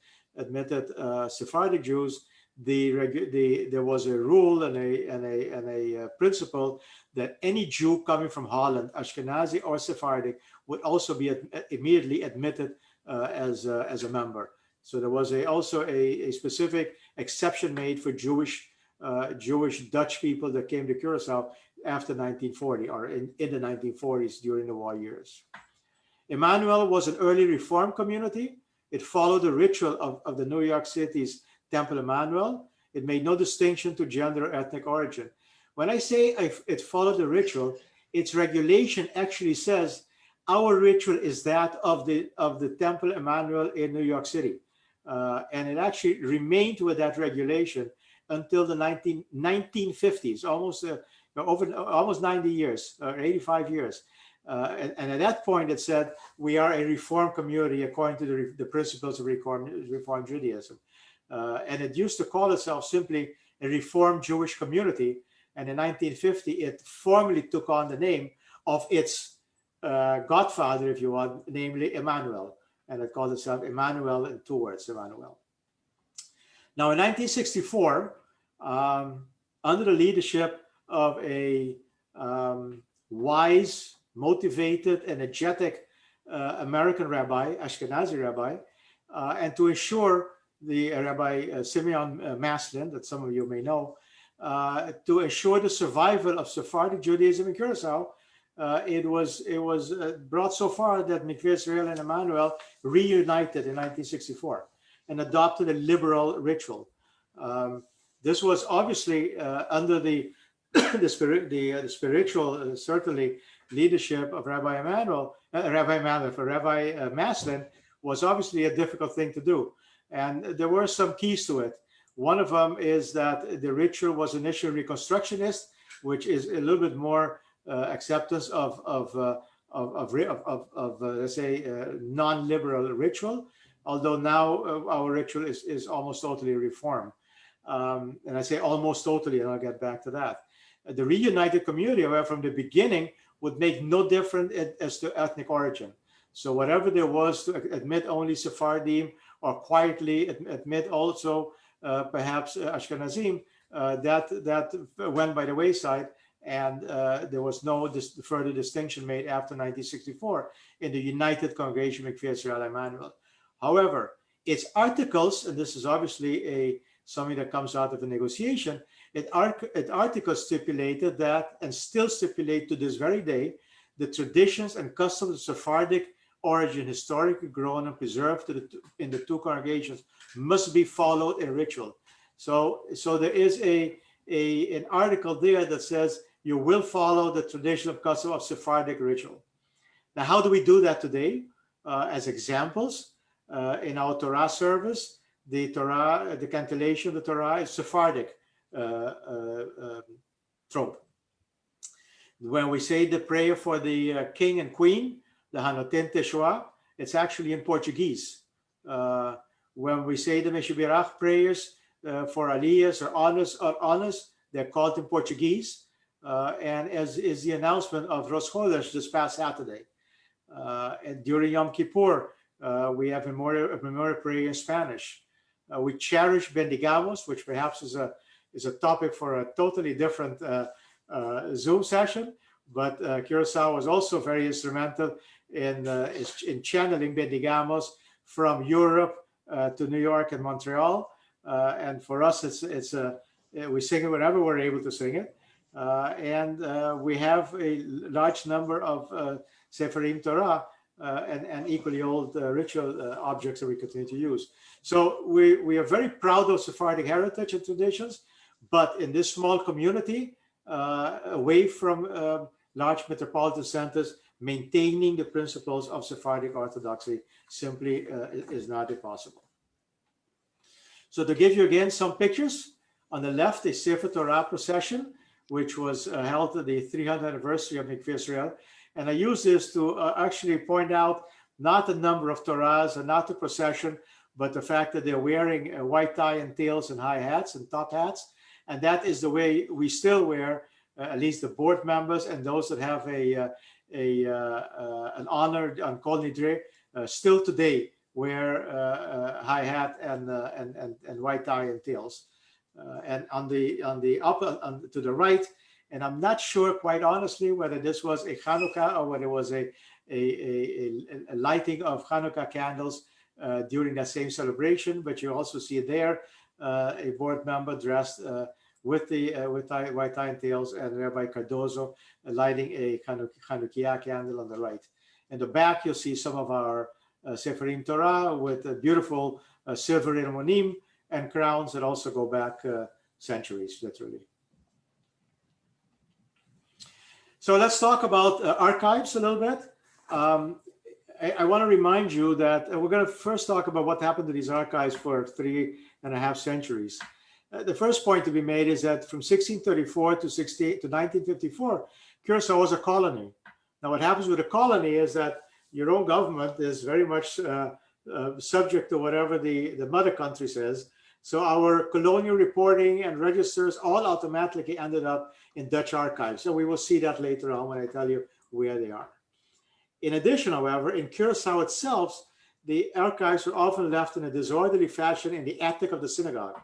Sephardic Jews, there was a rule and a principle that any Jew coming from Holland, Ashkenazi or Sephardic, would also be immediately admitted as a member. So there was also a specific exception made for Jewish Dutch people that came to Curaçao after 1940 or in the 1940s during the war years. Emmanuel was an early Reform community. It followed the ritual of the New York City's Temple Emmanuel. It made no distinction to gender or ethnic origin. When I say it followed the ritual, its regulation actually says our ritual is that of the Temple Emmanuel in New York City. And it actually remained with that regulation until the 1950s, almost 90 years, or 85 years. And at that point, it said, we are a Reform community according to the principles of Reform Judaism. And it used to call itself simply a Reformed Jewish community. And in 1950, it formally took on the name of its godfather, if you want, namely Emmanuel. And it called itself Emmanuel in two words, Emmanuel. Now, in 1964, under the leadership of a wise, motivated, energetic American rabbi, Ashkenazi rabbi, and to ensure the Rabbi Simeon Maslin, that some of you may know, to ensure the survival of Sephardic Judaism in Curaçao, it was brought so far that Mikvé Israel-Emanuel reunited in 1964 and adopted a liberal ritual. This was obviously under the spiritual, certainly, leadership of Rabbi Maslin was obviously a difficult thing to do. And there were some keys to it. One of them is that the ritual was initially Reconstructionist, which is a little bit more acceptance of let's say non-liberal ritual. although now our ritual is almost totally reformed. And I say almost totally, and I'll get back to that. The reunited community, however, from the beginning would make no difference as to ethnic origin. So whatever there was to admit only Sephardim or quietly admit also perhaps Ashkenazim, that went by the wayside, and there was no further distinction made after 1964 in the United Congregation Mikvé Israel-Emanuel. However, its articles, and this is obviously something that comes out of a negotiation, its articles stipulated that, and still stipulate to this very day, the traditions and customs of Sephardic origin, historically grown and preserved in the two congregations, must be followed in ritual. So there is an article there that says you will follow the tradition of custom of Sephardic ritual. Now, how do we do that today? As examples, in our Torah service, the cantillation of the Torah is Sephardic trope. When we say the prayer for the king and queen, the Hanoten Teshua, it's actually in Portuguese. When we say the Meshubirach prayers for aliyahs or honors, they're called in Portuguese. And as is the announcement of Rosh Chodesh this past Saturday. And during Yom Kippur, we have a memorial prayer in Spanish. We cherish Bendigamos, which perhaps is a topic for a totally different Zoom session. But Curaçao was also very instrumental in channeling Bendigamos from Europe to New York and Montreal. And for us, we sing it whenever we're able to sing it. And we have a large number of Sepharim Torah and equally old ritual objects that we continue to use. So we are very proud of Sephardic heritage and traditions, but in this small community, away from large metropolitan centers, maintaining the principles of Sephardic Orthodoxy simply is not possible. So to give you again some pictures, on the left, a Sefer Torah procession, which was held at the 300th anniversary of Mikvé Israel. And I use this to actually point out not the number of Torahs and not the procession, but the fact that they're wearing a white tie and tails and high hats and top hats. And that is the way we still wear, at least the board members and those that have an honor on Kol Nidre, still today wear high hat and white tie and tails. And on the upper to the right, and I'm not sure, quite honestly, whether this was a Hanukkah or whether it was a lighting of Hanukkah candles during that same celebration. But you also see there a board member dressed with white tie and tails, and Rabbi Cardozo lighting a Hanukkah candle on the right. In the back, you'll see some of our Sepharim Torah with a beautiful silver Monim and crowns that also go back centuries, literally. So let's talk about archives a little bit. I want to remind you that we're going to first talk about what happened to these archives for 3.5 centuries. The first point to be made is that from 1634 to 1954, Curaçao was a colony. Now, what happens with a colony is that your own government is very much subject to whatever the mother country says. So our colonial reporting and registers all automatically ended up in Dutch archives. So we will see that later on when I tell you where they are. In addition, however, in Curaçao itself, the archives were often left in a disorderly fashion in the attic of the synagogue,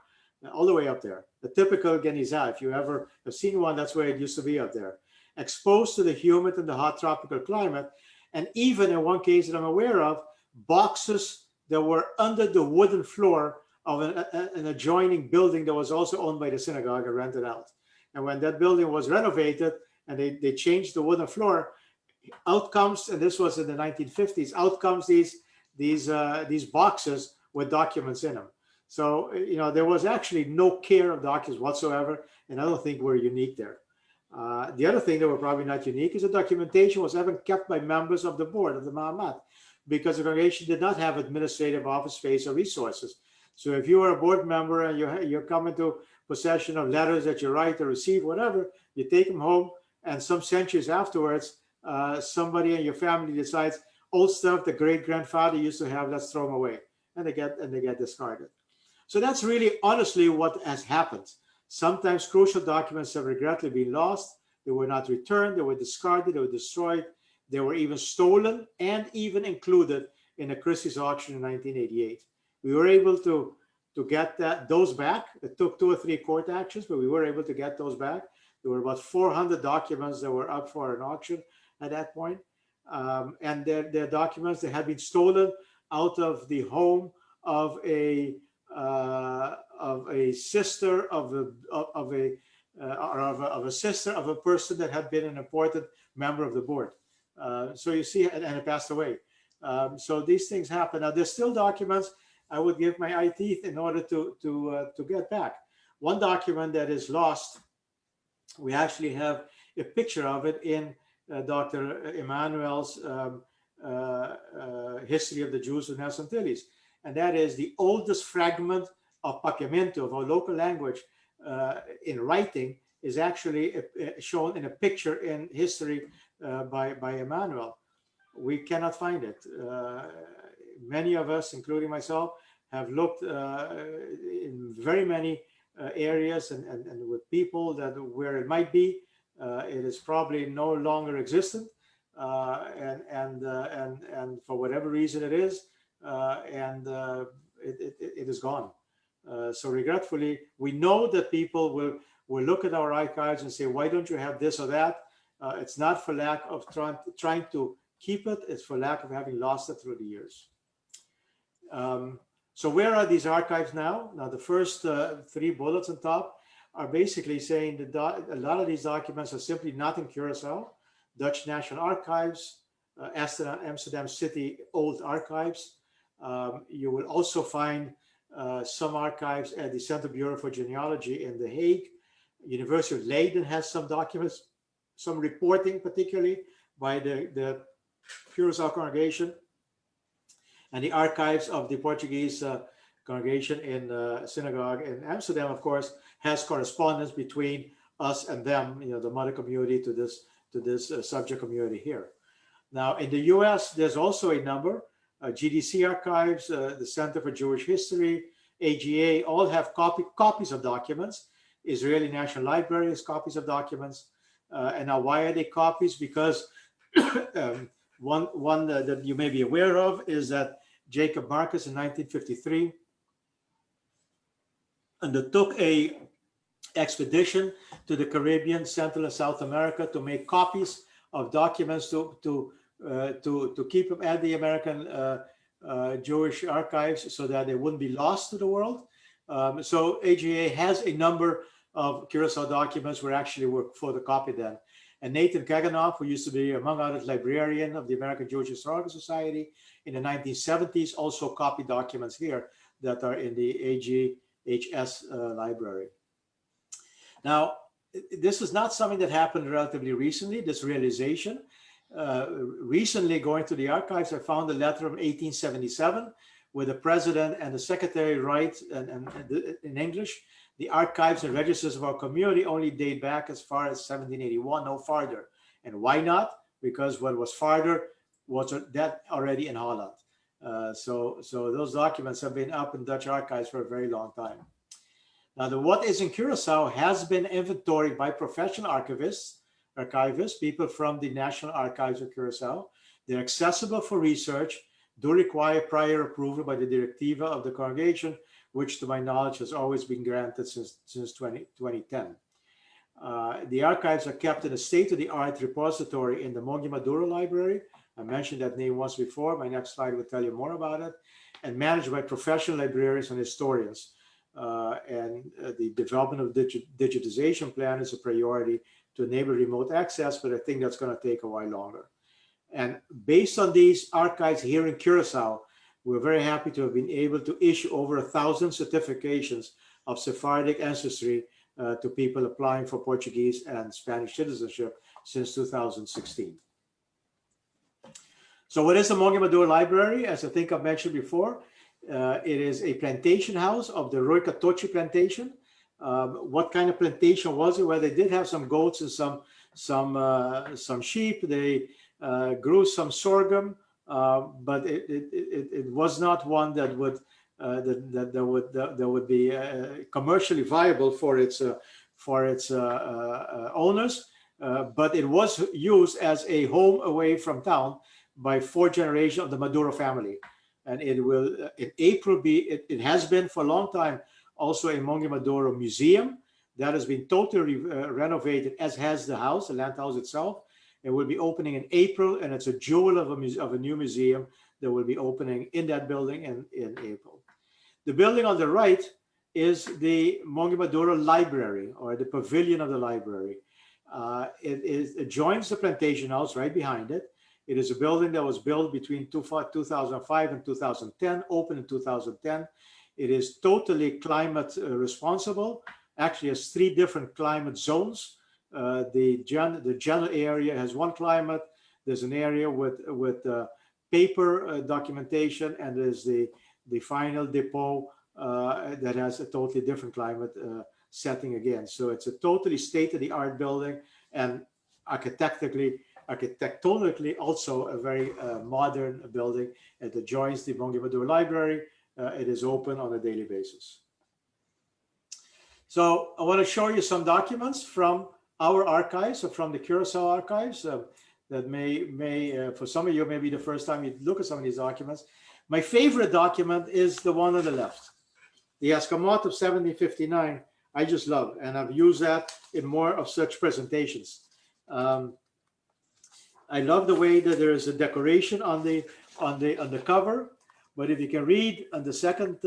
all the way up there. The typical geniza, if you ever have seen one, that's where it used to be up there. Exposed to the humid and the hot tropical climate, and even in one case that I'm aware of, boxes that were under the wooden floor of an adjoining building that was also owned by the synagogue and rented out. And when that building was renovated and they changed the wooden floor, out comes, and this was in the 1950s, out comes these boxes with documents in them. So, there was actually no care of documents whatsoever, and I don't think we're unique there. The other thing that we're probably not unique is the documentation was even kept by members of the board of the Ma'amat, because the congregation did not have administrative office space or resources. So if you are a board member and you're coming to possession of letters that you write or receive, whatever, you take them home, and some centuries afterwards, somebody in your family decides old stuff the great-grandfather used to have, let's throw them away. and they get discarded. So that's really honestly what has happened. Sometimes crucial documents have regrettably been lost. They were not returned, they were discarded, they were destroyed, they were even stolen and even included in a Christie's auction in 1988. We were able to get those back. It took 2 or 3 court actions, but we were able to get those back. There were about 400 documents that were up for an auction at that point. And they're documents that had been stolen out of the home of a sister of a sister of a person that had been an important member of the board. So you see, and it passed away. So these things happen. Now there's still documents I would give my eye teeth in order to get back. One document that is lost, we actually have a picture of it in Dr. Emanuel's History of the Jews of Nelson Antilles. And that is the oldest fragment of Papiamento, of our local language, in writing, is actually shown in a picture in history by Emanuel. We cannot find it. Many of us, including myself, have looked in very many areas and with people that where it might be. It is probably no longer existent, and for whatever reason it is, it is gone. So regretfully, we know that people will look at our archives and say, why don't you have this or that? It's not for lack of trying to keep it, it's for lack of having lost it through the years. So where are these archives now? Now, the first 3 bullets on top are basically saying that a lot of these documents are simply not in Curaçao. Dutch National Archives, Amsterdam City Old Archives. You will also find some archives at the Center Bureau for Genealogy in The Hague. University of Leiden has some documents, some reporting particularly by the Curaçao congregation. And the archives of the Portuguese congregation in synagogue in Amsterdam, of course, has correspondence between us and them, the mother community to this subject community here. Now, in the US, there's also a number. GDC archives, the Center for Jewish History, AGA, all have copies of documents. Israeli National Library has copies of documents. And now, why are they copies? Because one that you may be aware of is that Jacob Marcus in 1953 undertook a expedition to the Caribbean, Central and South America to make copies of documents to keep them at the American Jewish archives so that they wouldn't be lost to the world. So AGA has a number of Curaçao documents were actually photocopied then. And Nathan Kaganoff, who used to be, among others, librarian of the American Jewish Historical Society in the 1970s, also copied documents here that are in the AGHS library. Now, this is not something that happened relatively recently, this realization. Recently, going to the archives, I found a letter from 1877 where the president and the secretary write in English, the archives and registers of our community only date back as far as 1781, no farther. And why not? Because what was farther was that already in Holland. So those documents have been up in Dutch archives for a very long time. Now, what is in Curaçao has been inventoried by professional archivists, people from the National Archives of Curaçao. They're accessible for research, do require prior approval by the Directiva of the congregation, which to my knowledge has always been granted since 2010. The archives are kept in a state-of-the-art repository in the Monge Maduro Library. I mentioned that name once before. My next slide will tell you more about it. And managed by professional librarians and historians. The development of digitization plan is a priority to enable remote access, but I think that's going to take a while longer. And based on these archives here in Curaçao, we're very happy to have been able to issue over 1,000 certifications of Sephardic ancestry to people applying for Portuguese and Spanish citizenship since 2016. So what is the Monge Maduro Library? As I think I've mentioned before, it is a plantation house of the Rui Catoche plantation. What kind of plantation was it? Well, they did have some goats and some sheep. They grew some sorghum, but it was not one that would that would be commercially viable for its owners. But it was used as a home away from town by 4 generations of the Maduro family, and it will in April be it has been for a long time also a Monge Maduro museum that has been totally renovated, as has the house, the land house itself. It will be opening in April, and it's a jewel of a new museum that will be opening in that building in April. The building on the right is the Monge Maduro Library, or the pavilion of the library. It joins the plantation house right behind it. It is a building that was built between 2005 and 2010, opened in 2010. It is totally climate responsible. Actually has 3 different climate zones. The general area has 1 climate. There's an area with paper documentation, and there's the final depot that has a totally different climate setting again. So it's a totally state-of-the-art building, and architectonically also a very modern building. It joins the Monge Maduro Library. It is open on a daily basis. So I want to show you some documents from our archives, or from the Curaçao archives, that may for some of you, may be the first time you look at some of these documents. My favorite document is the one on the left, the Escamot of 1759. I just love, and I've used that in more of such presentations. I love the way that there is a decoration on the cover, but if you can read on the second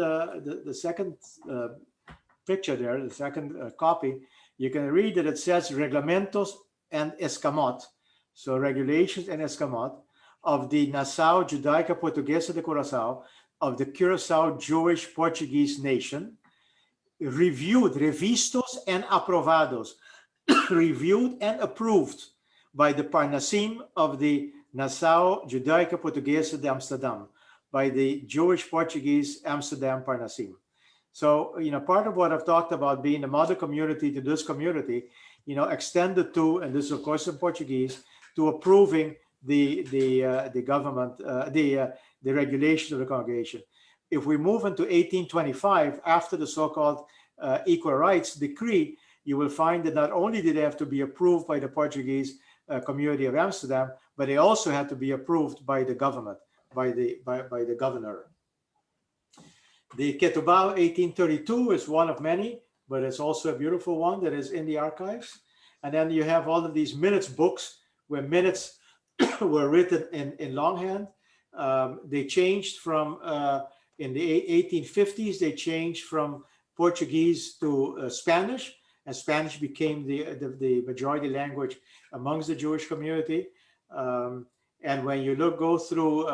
picture there, the second copy, you can read that it says Reglamentos and Escamot, so regulations and Escamot of the Nação Judaica Portuguesa de Curaçao, of the Curaçao Jewish Portuguese nation, reviewed, revistos and aprovados, reviewed and approved by the Parnassim of the Nação Judaica Portuguesa de Amsterdam, by the Jewish Portuguese Amsterdam Parnassim. So, part of what I've talked about being the mother community to this community, extended to, and this is of course in Portuguese, to approving the government, the regulations of the congregation. If we move into 1825, after the so-called Equal Rights Decree, you will find that not only did they have to be approved by the Portuguese community of Amsterdam, but they also had to be approved by the government, by the governor. The Ketubah 1832 is one of many, but it's also a beautiful one that is in the archives. And then you have all of these minutes books where minutes were written in longhand. They changed from, in the 1850s, they changed from Portuguese to Spanish, and Spanish became the majority language amongst the Jewish community. And when you go through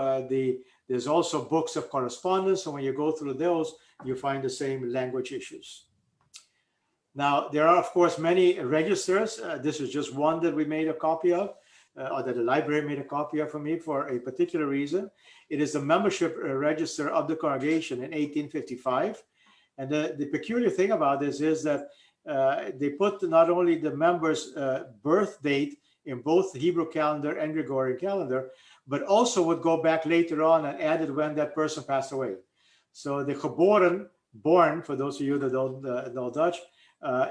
there's also books of correspondence, and when you go through those, you find the same language issues. Now, there are, of course, many registers. This is just one that we made a copy of, or that the library made a copy of for me for a particular reason. It is the membership register of the congregation in 1855. And the peculiar thing about this is that they put not only the members' birth date in both the Hebrew calendar and Gregorian calendar, but also would go back later on and added when that person passed away. So the geboren, born, for those of you that don't know Dutch,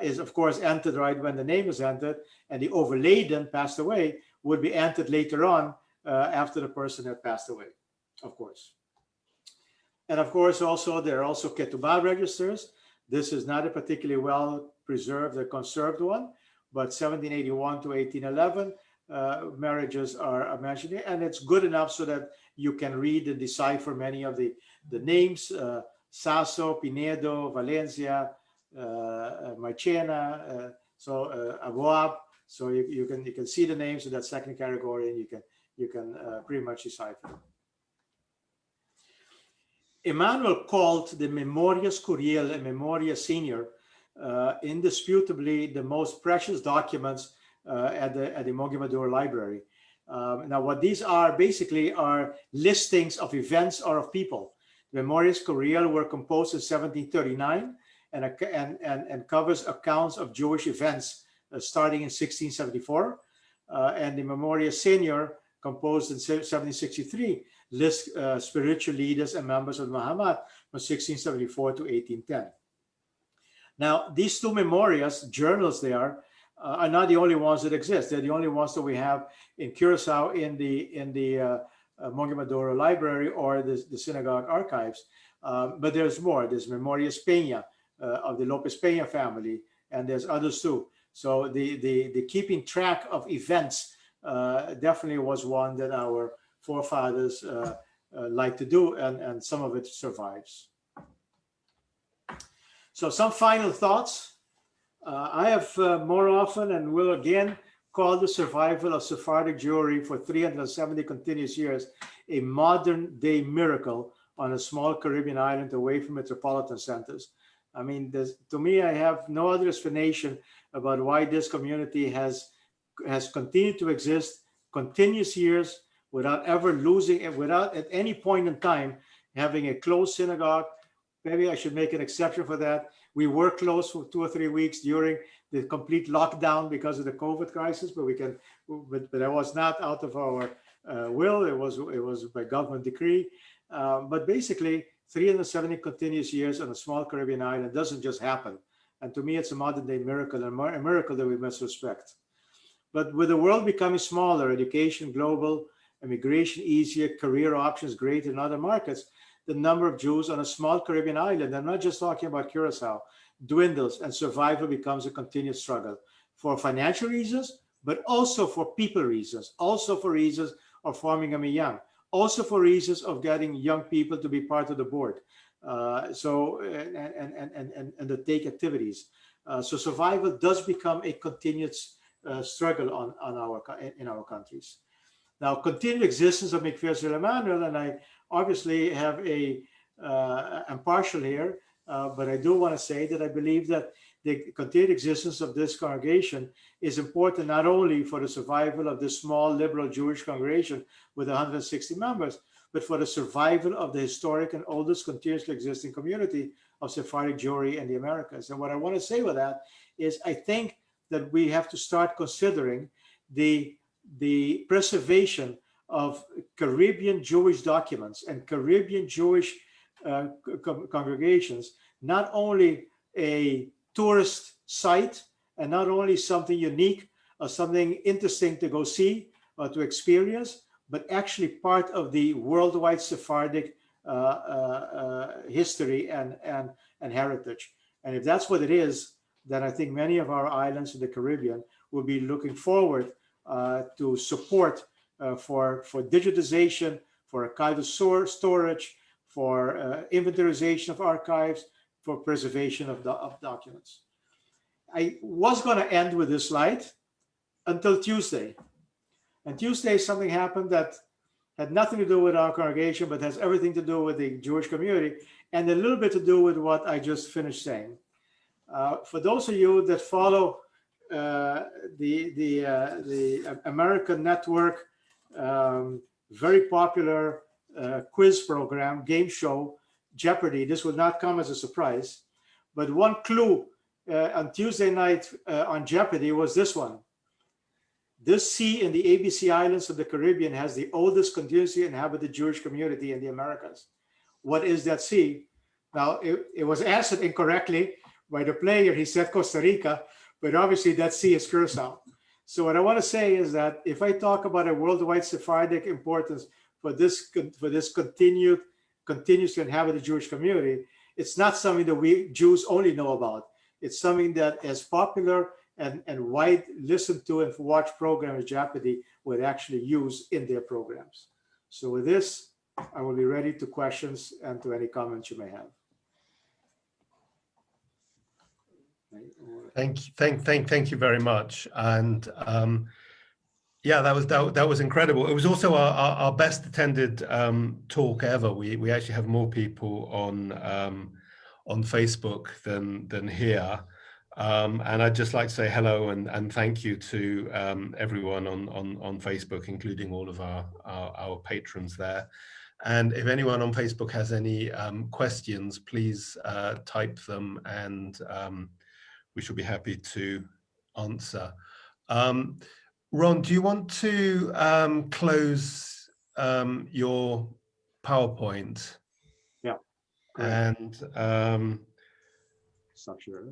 is of course entered right when the name is entered, and the overleden, passed away, would be entered later on after the person had passed away, of course. And of course, also there are also ketubah registers. This is not a particularly well preserved or conserved one, but 1781 to 1811 marriages are mentioned here, and it's good enough so that you can read and decipher many of the names: Sasso, Pinedo, Valencia, Marchena, Aboab. So you can see the names in that second category, and you can pretty much decipher. Emanuel called the Memorias Curiel and Memoria Senior indisputably the most precious documents at the Monge Maduro Library. Now, what these are basically are listings of events or of people. The Memorias Curiel were composed in 1739 and covers accounts of Jewish events starting in 1674. And the Memoria Senior, composed in 1763, list spiritual leaders and members of Muhammad from 1674 to 1810. Now, these two memorias, journals are not the only ones that exist. They're the only ones that we have in Curacao in the Mogumadoro Library or the synagogue archives. But there's more. There's Memorias Peña of the Lopez Peña family, and there's others too. So the keeping track of events definitely was one that our forefathers liked to do, and some of it survives. So some final thoughts. I have more often and will again call the survival of Sephardic Jewry for 370 continuous years a modern day miracle on a small Caribbean island away from metropolitan centers. I mean, to me, I have no other explanation about why this community has continued to exist continuous years without ever losing it, without at any point in time having a closed synagogue. Maybe I should make an exception for that. We were closed for 2 or 3 weeks during the complete lockdown because of the COVID crisis, but that was not out of our will. It was by government decree. But basically, 370 continuous years on a small Caribbean island doesn't just happen. And to me, it's a modern day miracle, and a miracle that we must respect. But with the world becoming smaller, education global, immigration easier, career options greater in other markets, the number of Jews on a small Caribbean island, I'm not just talking about Curacao, dwindles, and survival becomes a continuous struggle for financial reasons, but also for people reasons, also for reasons of forming a miyang, also for reasons of getting young people to be part of the board, and to take activities. So survival does become a continuous struggle in our countries. Now, continued existence of Mikvé Israel-Emanuel, and I obviously have I'm partial here, but I do want to say that I believe that the continued existence of this congregation is important not only for the survival of this small liberal Jewish congregation with 160 members, but for the survival of the historic and oldest continuously existing community of Sephardic Jewry in the Americas. And what I want to say with that is I think that we have to start considering the preservation of Caribbean Jewish documents and Caribbean Jewish congregations, not only a tourist site and not only something unique or something interesting to go see or to experience, but actually part of the worldwide Sephardic history and heritage. And if that's what it is, then I think many of our islands in the Caribbean will be looking forward to support for digitization, for archival storage, for inventarization of archives, for preservation of documents. I was going to end with this slide until Tuesday. And Tuesday, something happened that had nothing to do with our congregation, but has everything to do with the Jewish community and a little bit to do with what I just finished saying. For those of you that follow the American network, very popular quiz program, game show, Jeopardy, this will not come as a surprise. But one clue on Tuesday night on Jeopardy was this one. This sea in the ABC Islands of the Caribbean has the oldest continuously inhabited Jewish community in the Americas. What is that sea? Now, it was answered incorrectly by the player. He said Costa Rica, but obviously that sea is Curaçao. So what I want to say is that if I talk about a worldwide Sephardic importance for this continuously inhabited Jewish community, it's not something that we Jews only know about. It's something that is popular and wide listened to and watched programs Jeopardy would actually use in their programs. So with this, I will be ready to questions and to any comments you may have. Thank you very much. And yeah, that was incredible. It was also our best attended talk ever. We actually have more people on Facebook than here. And I'd just like to say hello and thank you to everyone on Facebook, including all of our patrons there. And if anyone on Facebook has any questions, please type them and we shall be happy to answer. Ron, do you want to close your PowerPoint. Yeah. Correct. And Stop share.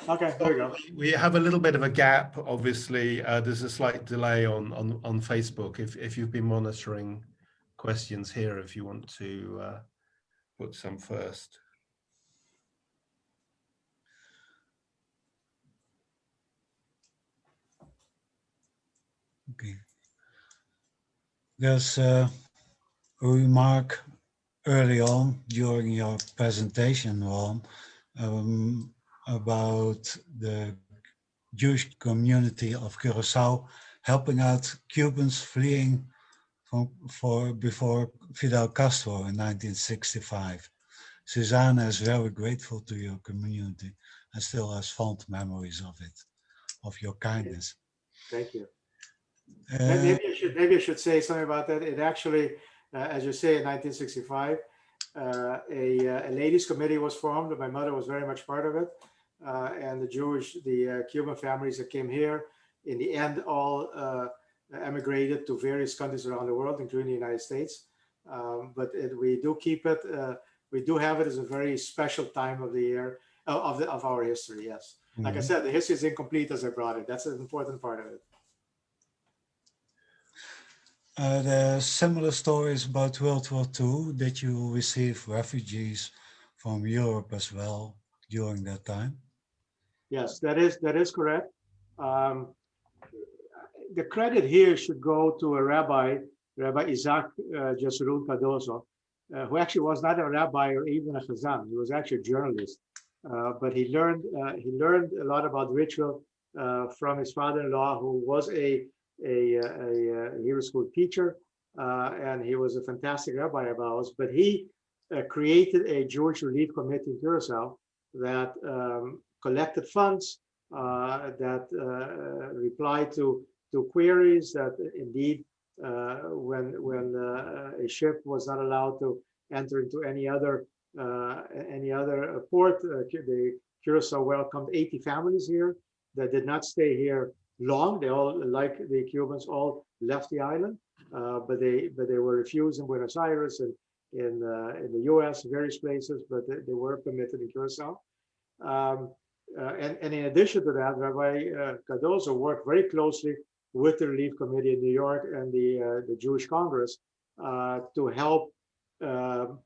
Okay, there we go. we have a little bit of a gap. Obviously, there's a slight delay on Facebook. If you've been monitoring questions here, if you want to put some first. Okay. There's a remark early on during your presentation, Ron, about the Jewish community of Curaçao helping out Cubans fleeing before Fidel Castro in 1965. Susanna is very grateful to your community and still has fond memories of it, of your kindness. Thank you. Maybe I should say something about that. It actually, as you say, in 1965, a ladies' committee was formed. My mother was very much part of it, and the Cuban families that came here, in the end, all emigrated to various countries around the world, including the United States. But we do keep it. We do have it as a very special time of the year of our history. Yes, like I said, the history is incomplete as I brought it. That's an important part of it. There are similar stories about World War II. Did you receive refugees from Europe as well during that time? Yes, that is correct. The credit here should go to a Rabbi Isaac Jesurun Cardozo, who actually was not a rabbi or even a chazan. He was actually a journalist, but he learned a lot about ritual from his father-in-law, who was a Hebrew school teacher, and he was a fantastic rabbi of ours. But he created a Jewish Relief Committee in Curaçao that collected funds, that replied to queries that indeed, when a ship was not allowed to enter into any other port, the Curaçao welcomed 80 families here that did not stay here long. They all, like the Cubans, all left the island, but they were refused in Buenos Aires and in the U.S., various places, but they were permitted in Curaçao. And in addition to that, Rabbi Cardozo worked very closely with the Relief Committee in New York and the Jewish Congress to help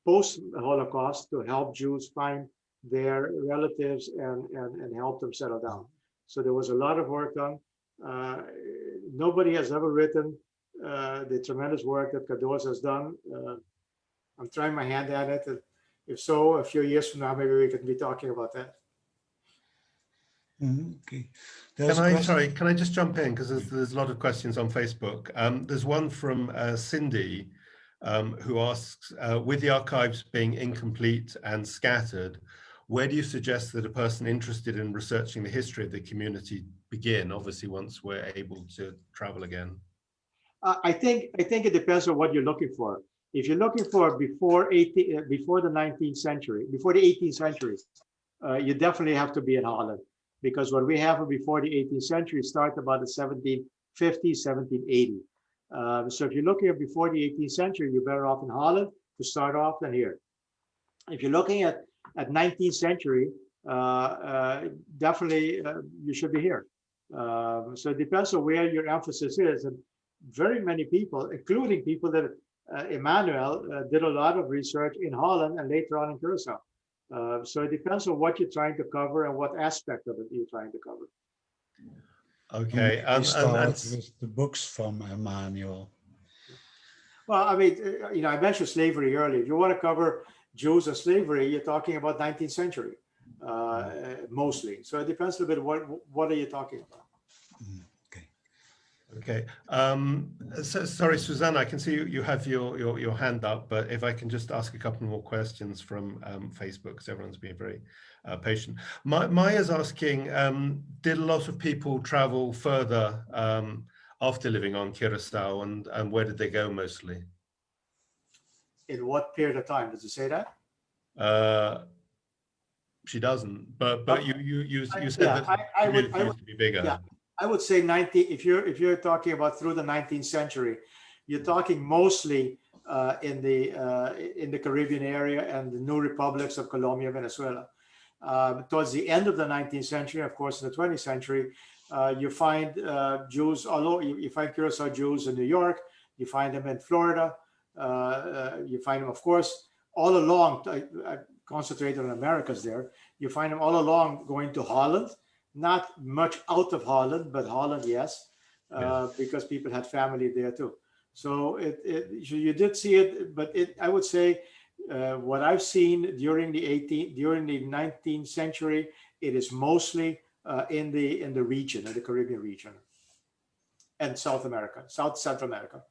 post-Holocaust, to help Jews find their relatives and help them settle down. So there was a lot of work done. Nobody has ever written the tremendous work that Cardozo has done. I'm trying my hand at it. If so, a few years from now, maybe we could be talking about that. Okay. Can I just jump in, because there's a lot of questions on Facebook. There's one from Cindy, who asks, with the archives being incomplete and scattered, where do you suggest that a person interested in researching the history of the community begin, obviously once we're able to travel again? I think it depends on what you're looking for. If you're looking for before the 19th century, before the 18th century, you definitely have to be in Holland, because what we have before the 18th century start about the 1750s, 1780. So if you're looking at before the 18th century, you're better off in Holland to start off than here. If you're looking at 19th century, definitely you should be here. So it depends on where your emphasis is. And very many people, including people that Emanuel did a lot of research in Holland and later on in Curaçao. So it depends on what you're trying to cover and what aspect of it you're trying to cover. Okay, and start with the books from Emanuel. Well, I mean, I mentioned slavery earlier. If you want to cover Jews and slavery, you're talking about 19th century, mostly. So it depends a little bit what are you talking about. Okay. So, sorry, Susanna, I can see you have your hand up, but if I can just ask a couple more questions from Facebook, because everyone's been very patient. Maya's asking, did a lot of people travel further after living on Curaçao, and where did they go mostly? In what period of time? Does it say that? She doesn't, but you said yeah, that I community used to be bigger. Yeah, I would say 19. If you're talking about through the 19th century, you're talking mostly in the Caribbean area and the new republics of Colombia, Venezuela. Towards the end of the 19th century, of course, in the 20th century, you find Jews all over. You find Curaçao Jews in New York. You find them in Florida. You find them, of course, all along. I concentrated on Americas there. You find them all along going to Holland. Not much out of Holland, but Holland, yes, because people had family there too. So you did see it, but I would say what I've seen during the 19th century, it is mostly in the region, in the Caribbean region, and South America, Central America.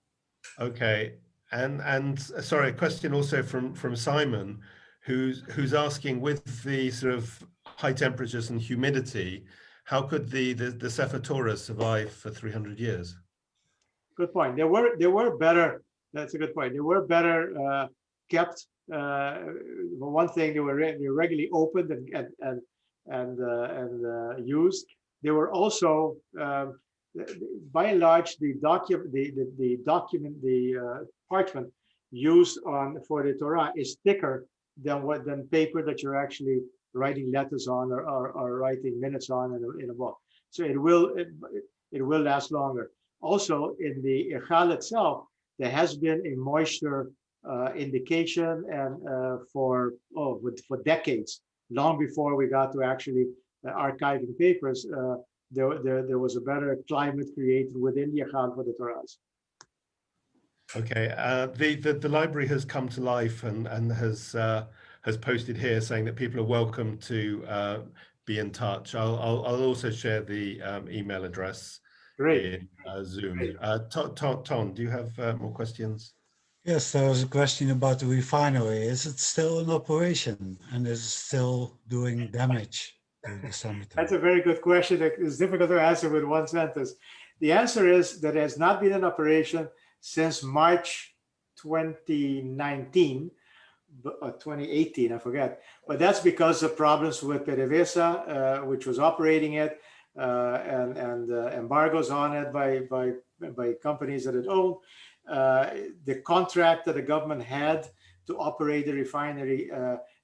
Okay, and sorry, a question also from Simon, who's asking, with the sort of high temperatures and humidity, how could the Sefer Torah survive for 300 years? Good point. They were better. That's a good point. They were better kept. For one thing, they were regularly opened and used. They were also, by and large, the parchment used for the Torah is thicker than paper that you're actually writing letters on or writing minutes on in a book. So it will last longer. Also, in the Echal itself, there has been a moisture indication, and for decades, long before we got to actually archiving papers, there was a better climate created within the Echal for the Torahs. Okay, the library has come to life and has posted here saying that people are welcome to be in touch. I'll also share the email address. Great. In Zoom. Ton, do you have more questions? Yes, there was a question about the refinery. Is it still in operation and is it still doing damage to the cemetery? That's a very good question. It's difficult to answer with one sentence. The answer is that it has not been in operation since March 2019, 2018, I forget. But that's because of problems with PDVSA, which was operating it, and embargoes on it by companies that it owned. The contract that the government had to operate the refinery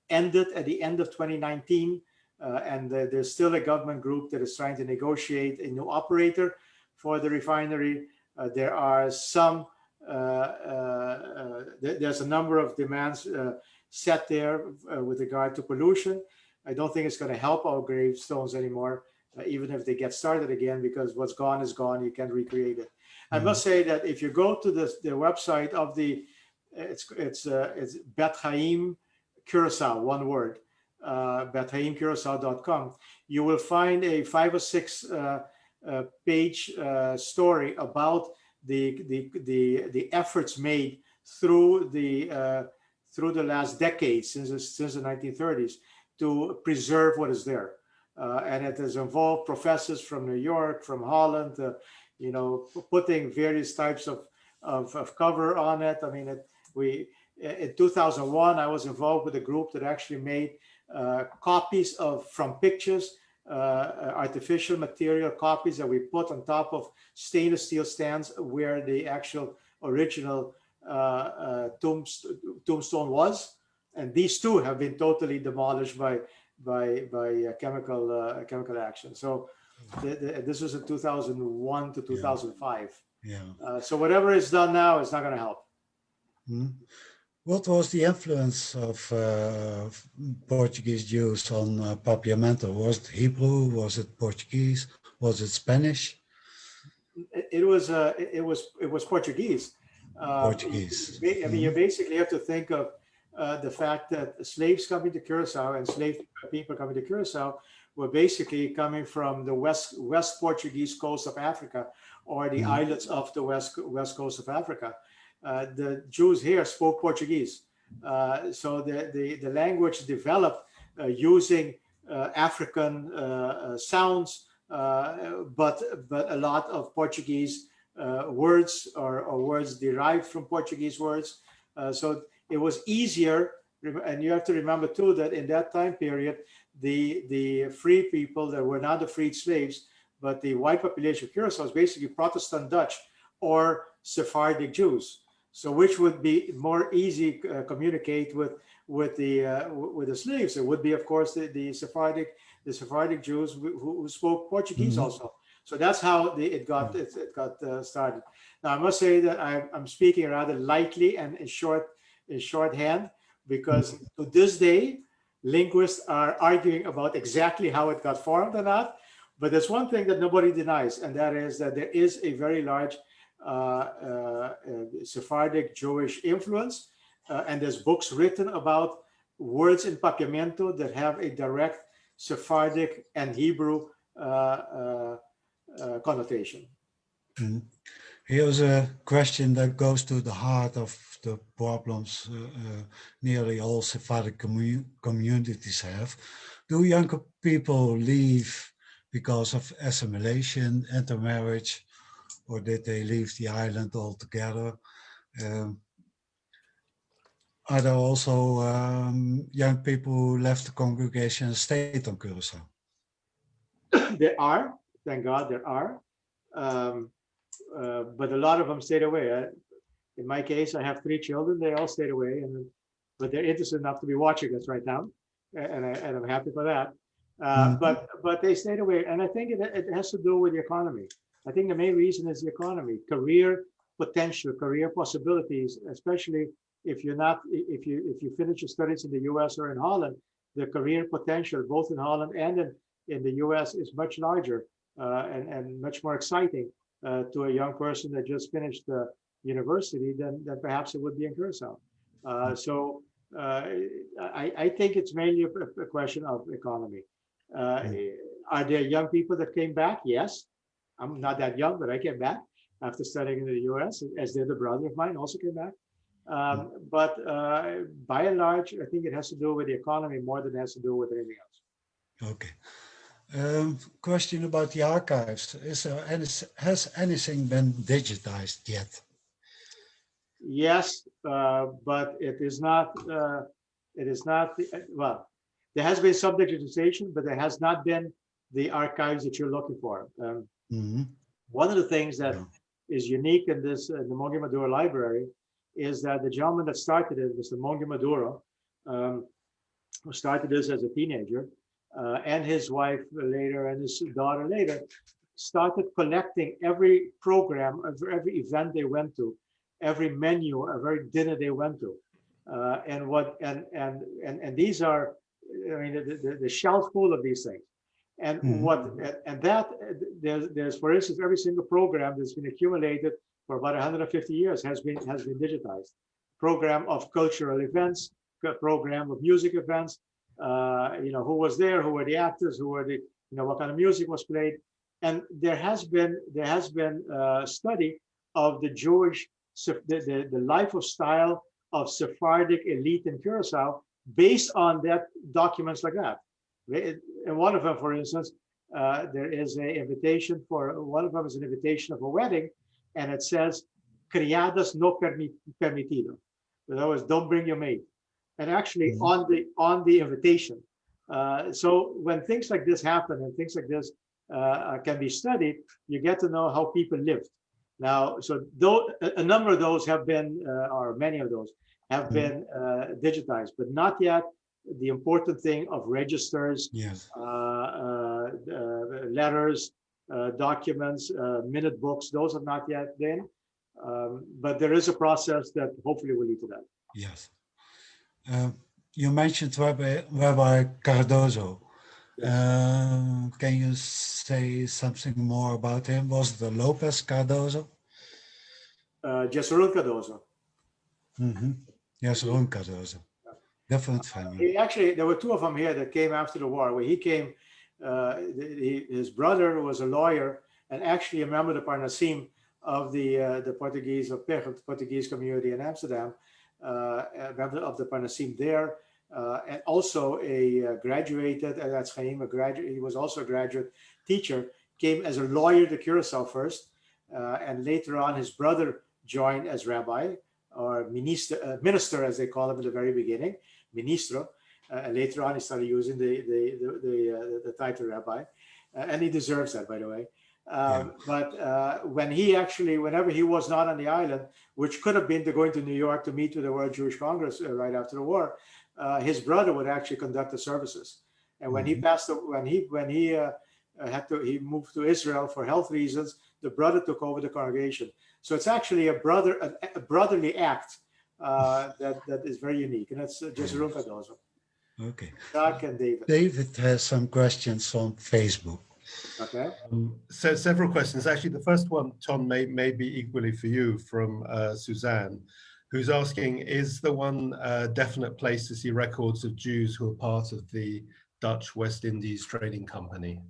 ended at the end of 2019, and there's still a government group that is trying to negotiate a new operator for the refinery. There are some, there's a number of demands set there with regard to pollution. I don't think it's going to help our gravestones anymore. Even if they get started again, because what's gone is gone, you can't recreate it. I must say that if you go to the website of it's Bet Chaim Curaçao, one word, betchaimcuraçao.com, you will find a 5 or 6 page story about the efforts made through the last decade, since the 1930s, to preserve what is there. And it has involved professors from New York, from Holland, putting various types of cover on it. I mean, in 2001, I was involved with a group that actually made copies from pictures, artificial material copies that we put on top of stainless steel stands where the actual original tombstone was. And these two have been totally demolished by chemical action. So this was in 2001 to 2005. Yeah. So whatever is done now is not going to help. What was the influence of Portuguese Jews on Papiamento? Was it Hebrew? Was it Portuguese? Was it Spanish? It was Portuguese. Portuguese. I mean, you basically have to think of the fact that slaves coming to Curaçao and slave people coming to Curaçao were basically coming from the west Portuguese coast of Africa, or the islets of the west coast of Africa. The Jews here spoke Portuguese, so the language developed using African sounds, but a lot of Portuguese words or words derived from Portuguese words. So it was easier, and you have to remember too that in that time period, the free people that were not the freed slaves, but the white population of Curaçao was basically Protestant Dutch or Sephardic Jews. So which would be more easy communicate with the slaves? It would be, of course, the Sephardic Jews who spoke Portuguese also. So that's how it got started. Now I must say that I'm speaking rather lightly and in shorthand, because to this day linguists are arguing about exactly how it got formed or not. But there's one thing that nobody denies, and that is that there is a very large Sephardic Jewish influence, and there's books written about words in Papiamento that have a direct Sephardic and Hebrew connotation. Here's a question that goes to the heart of the problems nearly all Sephardic communities have. Do younger people leave because of assimilation, intermarriage, or did they leave the island altogether? Are there also young people who left the congregation and stayed on Curaçao? There are, thank God there are. But a lot of them stayed away. In my case, I have 3 children. They all stayed away, but they're interested enough to be watching us right now, and I'm happy for that. But they stayed away, and I think it has to do with the economy. I think the main reason is the economy, career potential, career possibilities, especially if you finish your studies in the U.S. or in Holland. The career potential, both in Holland and in the U.S., is much larger and much more exciting to a young person that just finished university than perhaps it would be in Curacao. So I think it's mainly a question of economy. Are there young people that came back? Yes. I'm not that young, but I came back after studying in the US, as did a brother of mine, also came back. But by and large, I think it has to do with the economy more than it has to do with anything else. Okay. Question about the archives. Has anything been digitized yet? Yes, but it is not. Well, there has been some digitization, but there has not been the archives that you're looking for. One of the things that is unique in the Monge Maduro library is that the gentleman that started it, Mr. Monge Maduro, who started this as a teenager, and his wife later and his daughter later, started collecting every program, every event they went to, every menu, every dinner they went to, and these are, I mean, the shelf full of these things, and there's for instance every single program that's been accumulated for about 150 years has been digitized. Program of cultural events, program of music events. Who was there, who were the actors, who were what kind of music was played, and there has been study of the Jewish, the life of style of Sephardic elite in Curaçao based on that documents like that. And one of them, for instance, there is an invitation for one of them is an invitation of a wedding, and it says "Criadas no permitido." In other words, don't bring your maid. And actually on the invitation. So when things like this happen and things like this can be studied, you get to know how people lived. Now, so though a number of those have been, or many of those have been digitized, but not yet the important thing of registers, letters, documents, minute books. Those have not yet been, but there is a process that hopefully will lead to that. Yes. You mentioned Rabbi Cardozo. Yes. Can you say something more about him? Was it Lopez Cardozo? Jessarun Cardozo. Jessarun Cardozo. Different family. Actually, there were 2 of them here that came after the war. Where he came, his brother was a lawyer and actually a member of the Parnasim of the Portuguese community in Amsterdam. A member of the Parnasim there, and also a graduated, that's Chaim, a graduate. He was also a graduate teacher. Came as a lawyer to Curaçao first, and later on his brother joined as rabbi or minister, as they call him at the very beginning, ministro. And later on he started using the title rabbi, and he deserves that, by the way. But whenever he was not on the island, which could have been to going to New York to meet with the World Jewish Congress right after the war, his brother would actually conduct the services. And when he passed, he moved to Israel for health reasons, the brother took over the congregation. So it's actually a brotherly act that is very unique, and that's just Runkadosm. Okay. Doc and David. David has some questions on Facebook. Okay. So several questions. Actually, the first one, Tom, may be equally for you from Suzanne, who's asking, is there one definite place to see records of Jews who are part of the Dutch West Indies Trading Company?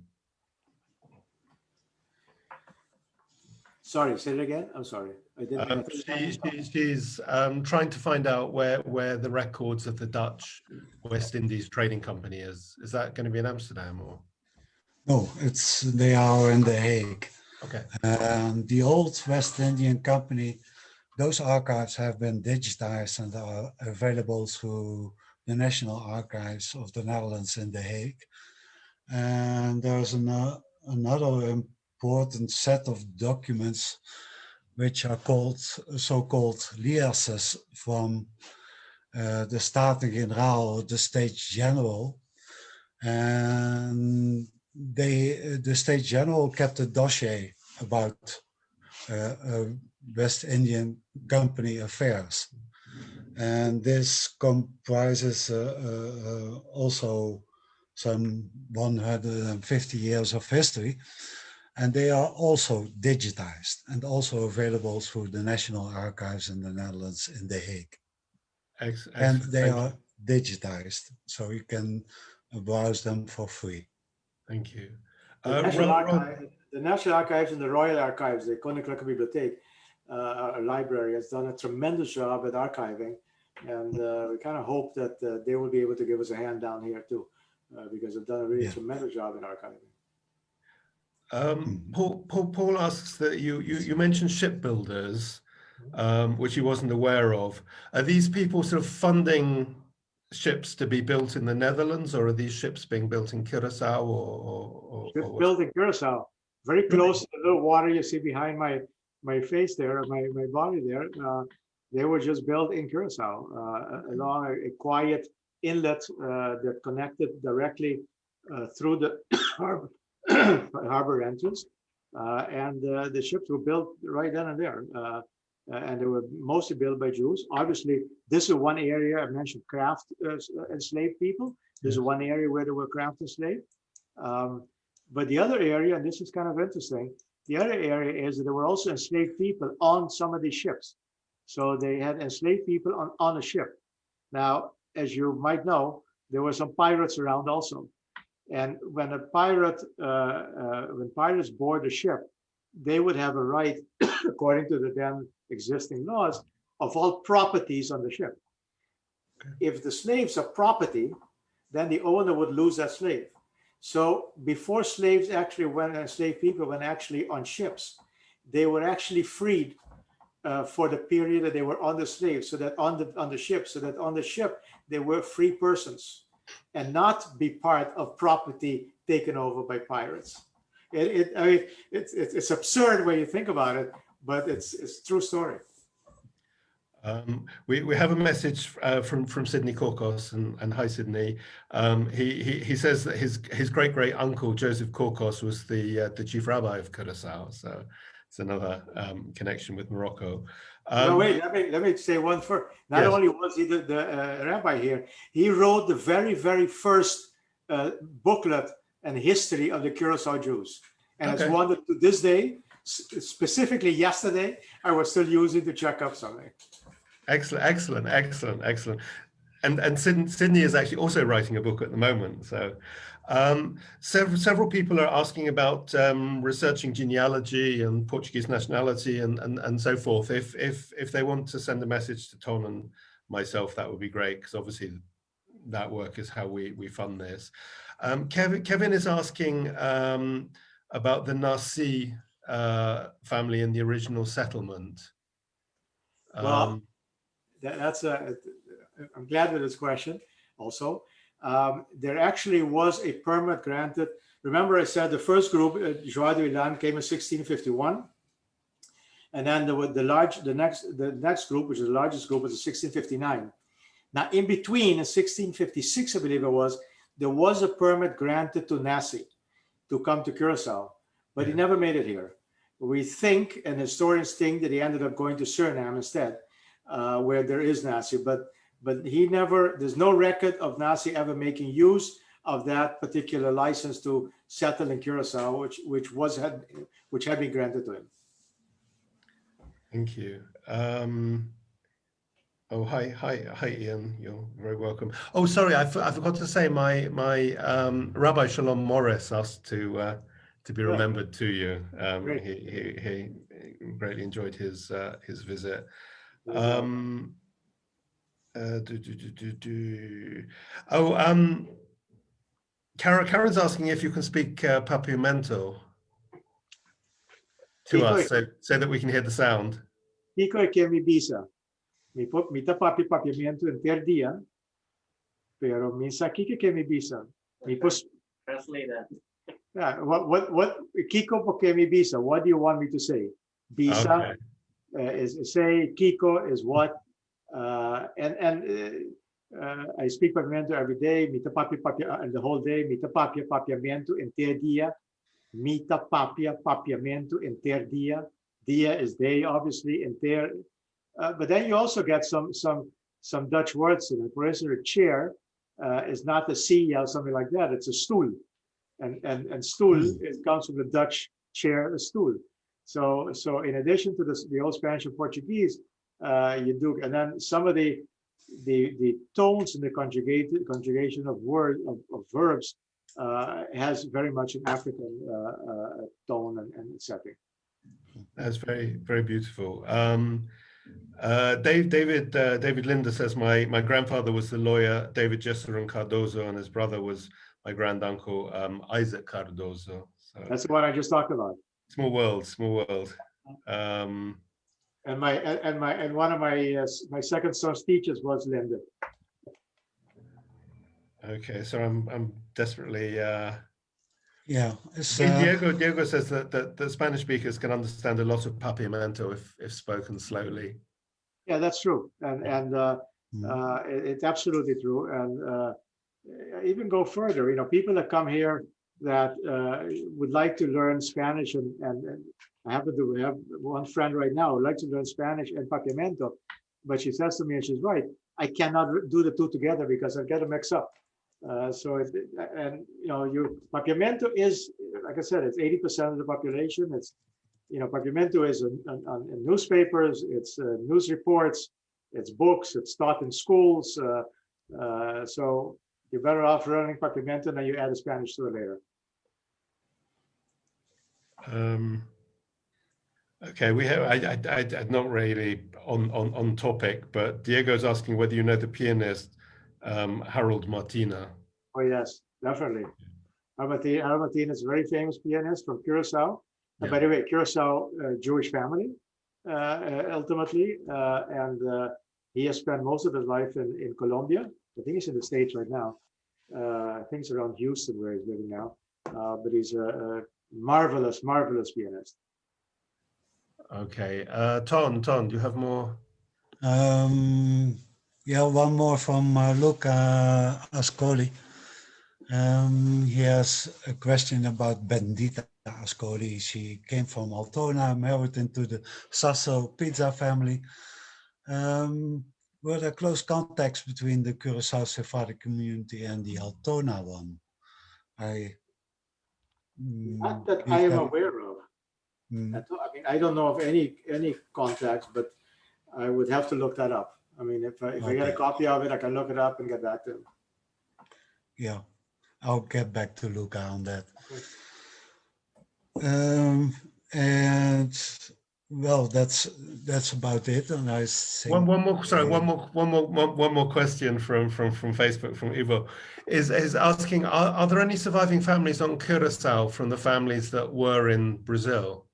Sorry, say it again. I'm sorry. I didn't. She's trying to find out where the records of the Dutch West Indies Trading Company is. Is that going to be in Amsterdam or? No, they are in The Hague. Okay. The old West Indian Company, those archives have been digitized and are available through the National Archives of the Netherlands in The Hague. And there's another important set of documents which are called so-called liasses from the Staten-Generaal, the States General. And the States General kept a dossier about West Indian Company affairs. And this comprises also some 150 years of history. And they are also digitized and also available through the National Archives in the Netherlands in The Hague. And they are digitized, so you can browse them for free. Thank you. The National Archives and the Royal Archives, the Koninklijke Bibliotheek, library, has done a tremendous job at archiving. And we kind of hope that they will be able to give us a hand down here too, because they've done a really tremendous job in archiving. Paul asks that you mentioned shipbuilders, which he wasn't aware of. Are these people sort of funding ships to be built in the Netherlands, or are these ships being built in Curaçao or ships built in Curaçao, very close to the little water you see behind my face there, my body there. They were just built in Curaçao along a quiet inlet that connected directly through the harbor entrance, and the ships were built right then and there, and they were mostly built by Jews. Obviously, this is one area I mentioned: craft enslaved people. This is one area where there were craft enslaved. But the other area, and this is kind of interesting, the other area is that there were also enslaved people on some of these ships. So they had enslaved people on a ship. Now, as you might know, there were some pirates around also. And when when pirates board a ship, they would have a right, according to the then existing laws, of all properties on the ship. Okay. If the slaves are property, then the owner would lose that slave. So before slaves actually went, enslaved people went actually on ships, they were actually freed for the period that they were on the slave, so that on the ship they were free persons and not be part of property taken over by pirates. It's absurd when you think about it, but it's a true story. We have a message from Sydney Korkos, and hi Sydney. He says that his great uncle Joseph Korkos was the chief rabbi of Curaçao, so it's another connection with Morocco. No, wait, let me say one first. Not only was he the rabbi here, he wrote the very first booklet and history of the Curaçao Jews, and it's one that to this day, specifically yesterday, I was still using to check up something. Excellent. And Sydney is actually also writing a book at the moment. So several people are asking about researching genealogy and Portuguese nationality and so forth. If they want to send a message to Ton and myself, that would be great, because obviously that work is how we fund this. Kevin is asking about the Narcy family in the original settlement. Well, I'm glad with this question also. There actually was a permit granted remember I said the first group, Joie de Ilan, came in 1651. And then the next group, which is the largest group, was in 1659. Now, in between, in 1656, I believe it was, there was a permit granted to Nasi to come to Curacao, but he never made it here. We think, and historians think, that he ended up going to Suriname instead, where there is Nasi, but he never, there's no record of Nasi ever making use of that particular license to settle in Curacao, which had been granted to him. Thank you. Oh, hi, Ian. You're very welcome. Oh, sorry, I forgot to say my Rabbi Shalom Morris asked to be remembered to you. He greatly enjoyed his visit. Karen's asking if you can speak Papiamento to us, so that we can hear the sound. Pico e que mi bisa. Mi papiamento en ter dia, pero mi sakike que mi bisa. Translate that. Yeah, what Kiko porque mi bisa? What do you want me to say? Bisa is say, Kiko is what, and I speak papiamento every day. Mita papia and the whole day. Mita papia papiamento en ter dia. Mita papia papiamento en ter dia. Dia is day, obviously, en ter. But then you also get some Dutch words in it. For instance, a chair is not a C or something like that. It's a stoel, and stoel comes from the Dutch chair, a stoel. So in addition to the old Spanish and Portuguese, you do, and then some of the tones in the conjugation of verbs has very much an African tone and setting. That's very, very beautiful. David Linda says my grandfather was the lawyer David Jesseron Cardozo, and his brother was my granduncle Isaac Cardozo. So that's the one I just talked about. Small world. And one of my second son's teachers was Linda. Okay, so I'm desperately. Yeah. Diego says that the Spanish speakers can understand a lot of Papiamento if spoken slowly. Yeah, that's true, and it's absolutely true. And even go further, you know, people that come here that would like to learn Spanish, and I happen to have one friend right now who would like to learn Spanish and Papiamento, but she says to me, and she's right, I cannot do the two together because I get them mixed up. Papiamento is, like I said, it's 80% of the population. It's, you know, Papiamento is in newspapers, it's news reports, it's books, it's taught in schools. So you're better off learning Papiamento, and then you add a Spanish to it later. Okay, we have. I not really on topic, but Diego's asking whether you know the pianist Harold Martina. Oh yes, definitely. Harold Martina is a very famous pianist from Curaçao. And by the way, Curaçao Jewish family, ultimately, and he has spent most of his life in Colombia. I think he's in the States right now. I think it's around Houston where he's living now. But he's a marvelous pianist. Okay, Ton, do you have more? Yeah, one more from Luca Ascoli. He has a question about Bendita Ascoli. She came from Altona, married into the Sasso pizza family. Were there close contacts between the Curaçao Sephardic community and the Altona one? Not that I am aware of. I mean, I don't know of any contacts, but I would have to look that up. I mean, if I get a copy of it, I can look it up and get back to him. Yeah, I'll get back to Luca on that. And well, that's about it. And I think one more question from Facebook from Ivo is asking, are there any surviving families on Curaçao from the families that were in Brazil?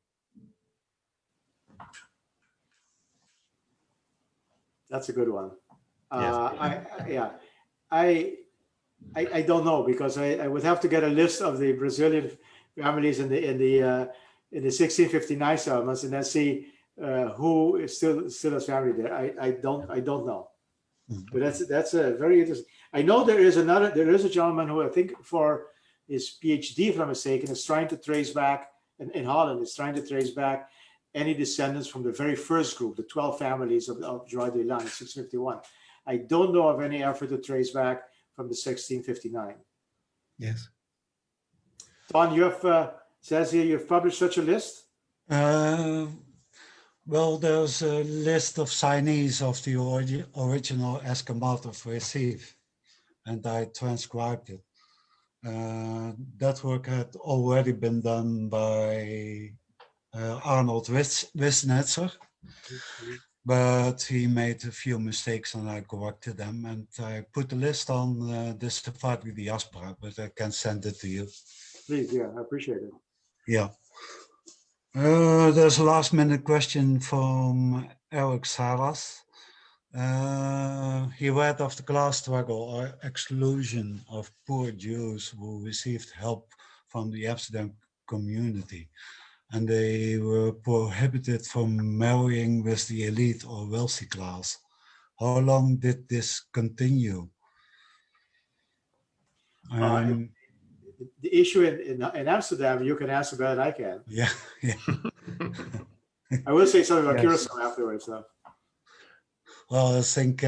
That's a good one. Yes. I don't know, because I would have to get a list of the Brazilian families in the 1659 settlements, and then see who is still has family there. I don't know. But that's a very interesting. I know there is a gentleman who I think for his PhD, if I'm not mistaken, is trying to trace back in Holland, is trying to trace back any descendants from the very first group, the 12 families of Joie de l'An in 651. I don't know of any effort to trace back from the 1659. Yes. Don, you have says here you've published such a list. Well, there's a list of signees of the original Escamator receive, and I transcribed it. That work had already been done by Arnold Wisnetzer, but he made a few mistakes and I corrected them, and I put the list on the Sephardic diaspora, but I can send it to you. Please, yeah, I appreciate it. Yeah. There's a last minute question from Eric Salas. He read of the class struggle or exclusion of poor Jews who received help from the Amsterdam community, and they were prohibited from marrying with the elite or wealthy class. How long did this continue? The issue in Amsterdam, you can answer better than I can. Yeah, yeah. I will say something about Yes. Curaçao afterwards, though. Well, I think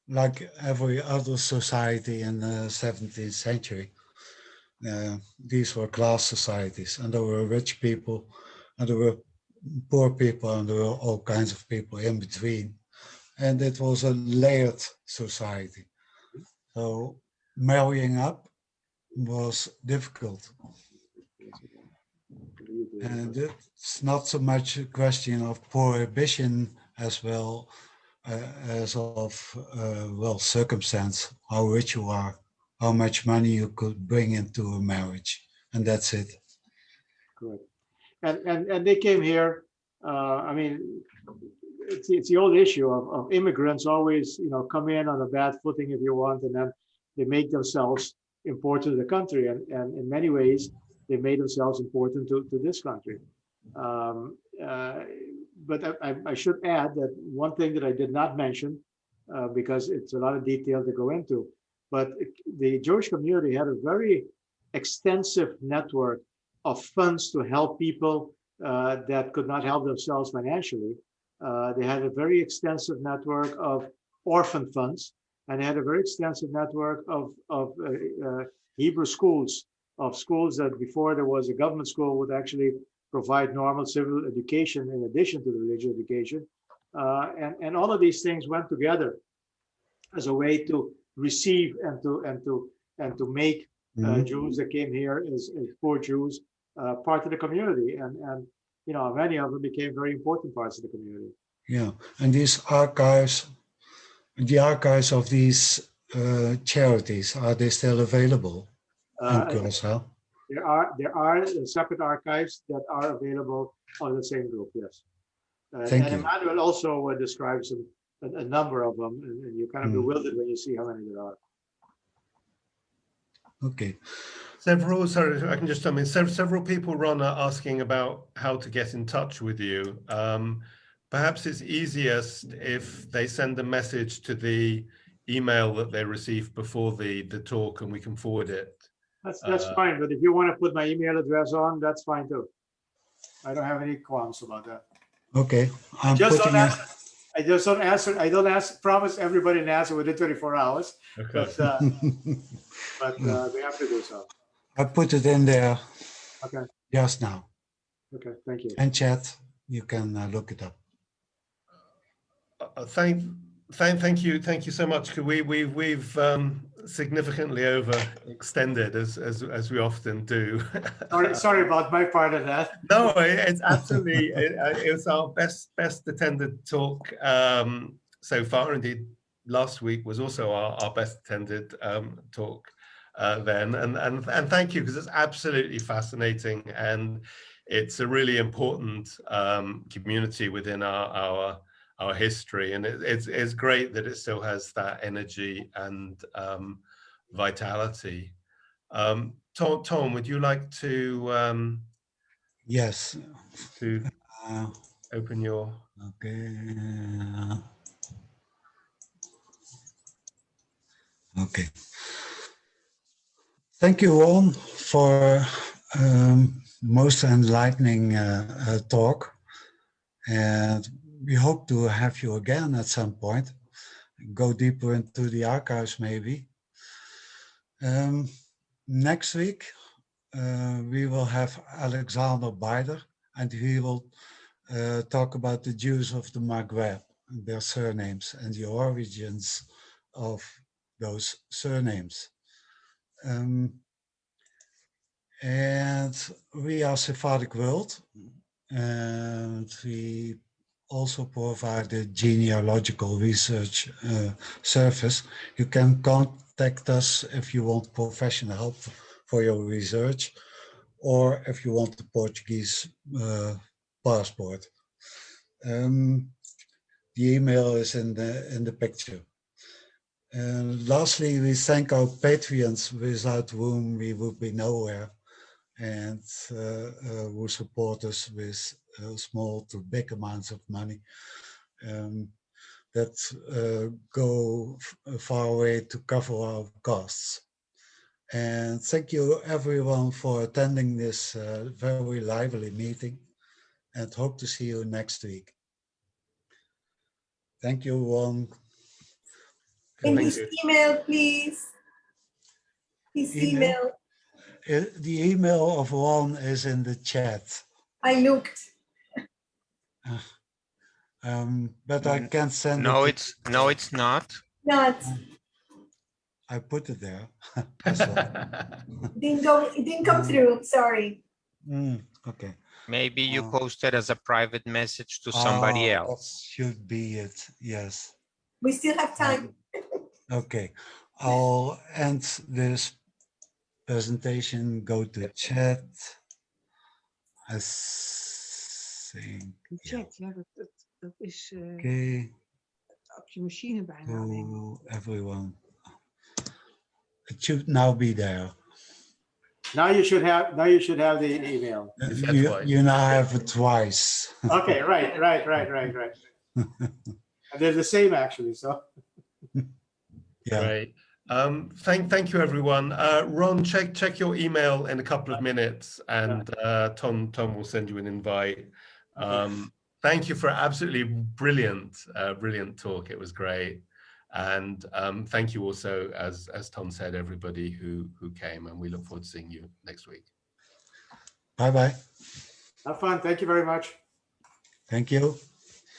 like every other society in the 17th century, these were class societies, and there were rich people, and there were poor people, and there were all kinds of people in between. And it was a layered society. So marrying up was difficult. And it's not so much a question of prohibition as well as of, well, circumstance, how rich you are, how much money you could bring into a marriage, and that's it. Good. And they came here. I mean, it's the old issue of immigrants always, come in on a bad footing, if you want, and then they make themselves important to the country, and in many ways they made themselves important to this country. But I should add that one thing that I did not mention, because it's a lot of detail to go into, but the Jewish community had a very extensive network of funds to help people that could not help themselves financially. They had a very extensive network of orphan funds, and they had a very extensive network of Hebrew schools, of schools that before there was a government school would actually provide normal civil education in addition to the religious education. And all of these things went together as a way to receive and to make Jews that came here as poor Jews part of the community, and many of them became very important parts of the community. Yeah, and these archives, the archives of these charities, are they still available in Curaçao? There are separate archives that are available on the same group. Yes, Thank you. Emmanuel also describes a number of them, and you're kind of bewildered when you see how many there are. Okay. Sorry, I can just tell me, several people, Ron, are asking about how to get in touch with you. Perhaps it's easiest if they send a message to the email that they received before the talk, and we can forward it. That's fine, but if you want to put my email address on, that's fine too. I don't have any qualms about that. Okay. I don't promise everybody an answer within 24 hours, Okay. but we have to do so. I put it in there. Okay. Just now. Okay, thank you. And chat, you can look it up. Thank you so much. We've significally overextended as we often do. Sorry about my part of that. No, it's absolutely it was our best attended talk so far. Indeed, last week was also our best attended talk then, and thank you, because it's absolutely fascinating, and it's a really important community within our history, and it's great that it still has that energy and vitality. Tom, would you like to Yes. to Uh, open your? okay. Okay. Thank you, Ron, for most enlightening talk. And we hope to have you again at some point. Go deeper into the archives, maybe. Next week, we will have Alexander Beider, and he will talk about the Jews of the Maghreb, their surnames, and the origins of those surnames. And we are Sephardic World, and we also provide a genealogical research service. You can contact us if you want professional help for your research, or if you want a Portuguese passport. The email is in the picture. And lastly, we thank our patrons, without whom we would be nowhere, and who support us with small to big amounts of money that go far away to cover our costs. And thank you everyone for attending this very lively meeting, and hope to see you next week. Thank you, Ron. In Thank his you. email, please. His email. The email of Ron is in the chat. I looked. But I can't send No, it. it's not. Not. I put it there. It didn't come through. Sorry. Okay. Maybe you posted as a private message to somebody else. That should be it. Yes. We still have time. Okay. I'll end this presentation. Go to chat. I think. De chat, ja, dat is Okay. op je machine bijna alleen. To everyone. It should now be there. Now you should have the email. You now have it twice. Okay, right. And they're the same actually, so. Yeah. Great. Thank you, everyone. Ron, check your email in a couple of minutes, and Tom will send you an invite. Thank you for absolutely brilliant talk. It was great, and thank you also, as Tom said, everybody who came, and we look forward to seeing you next week. Bye bye. Have fun. Thank you very much. Thank you.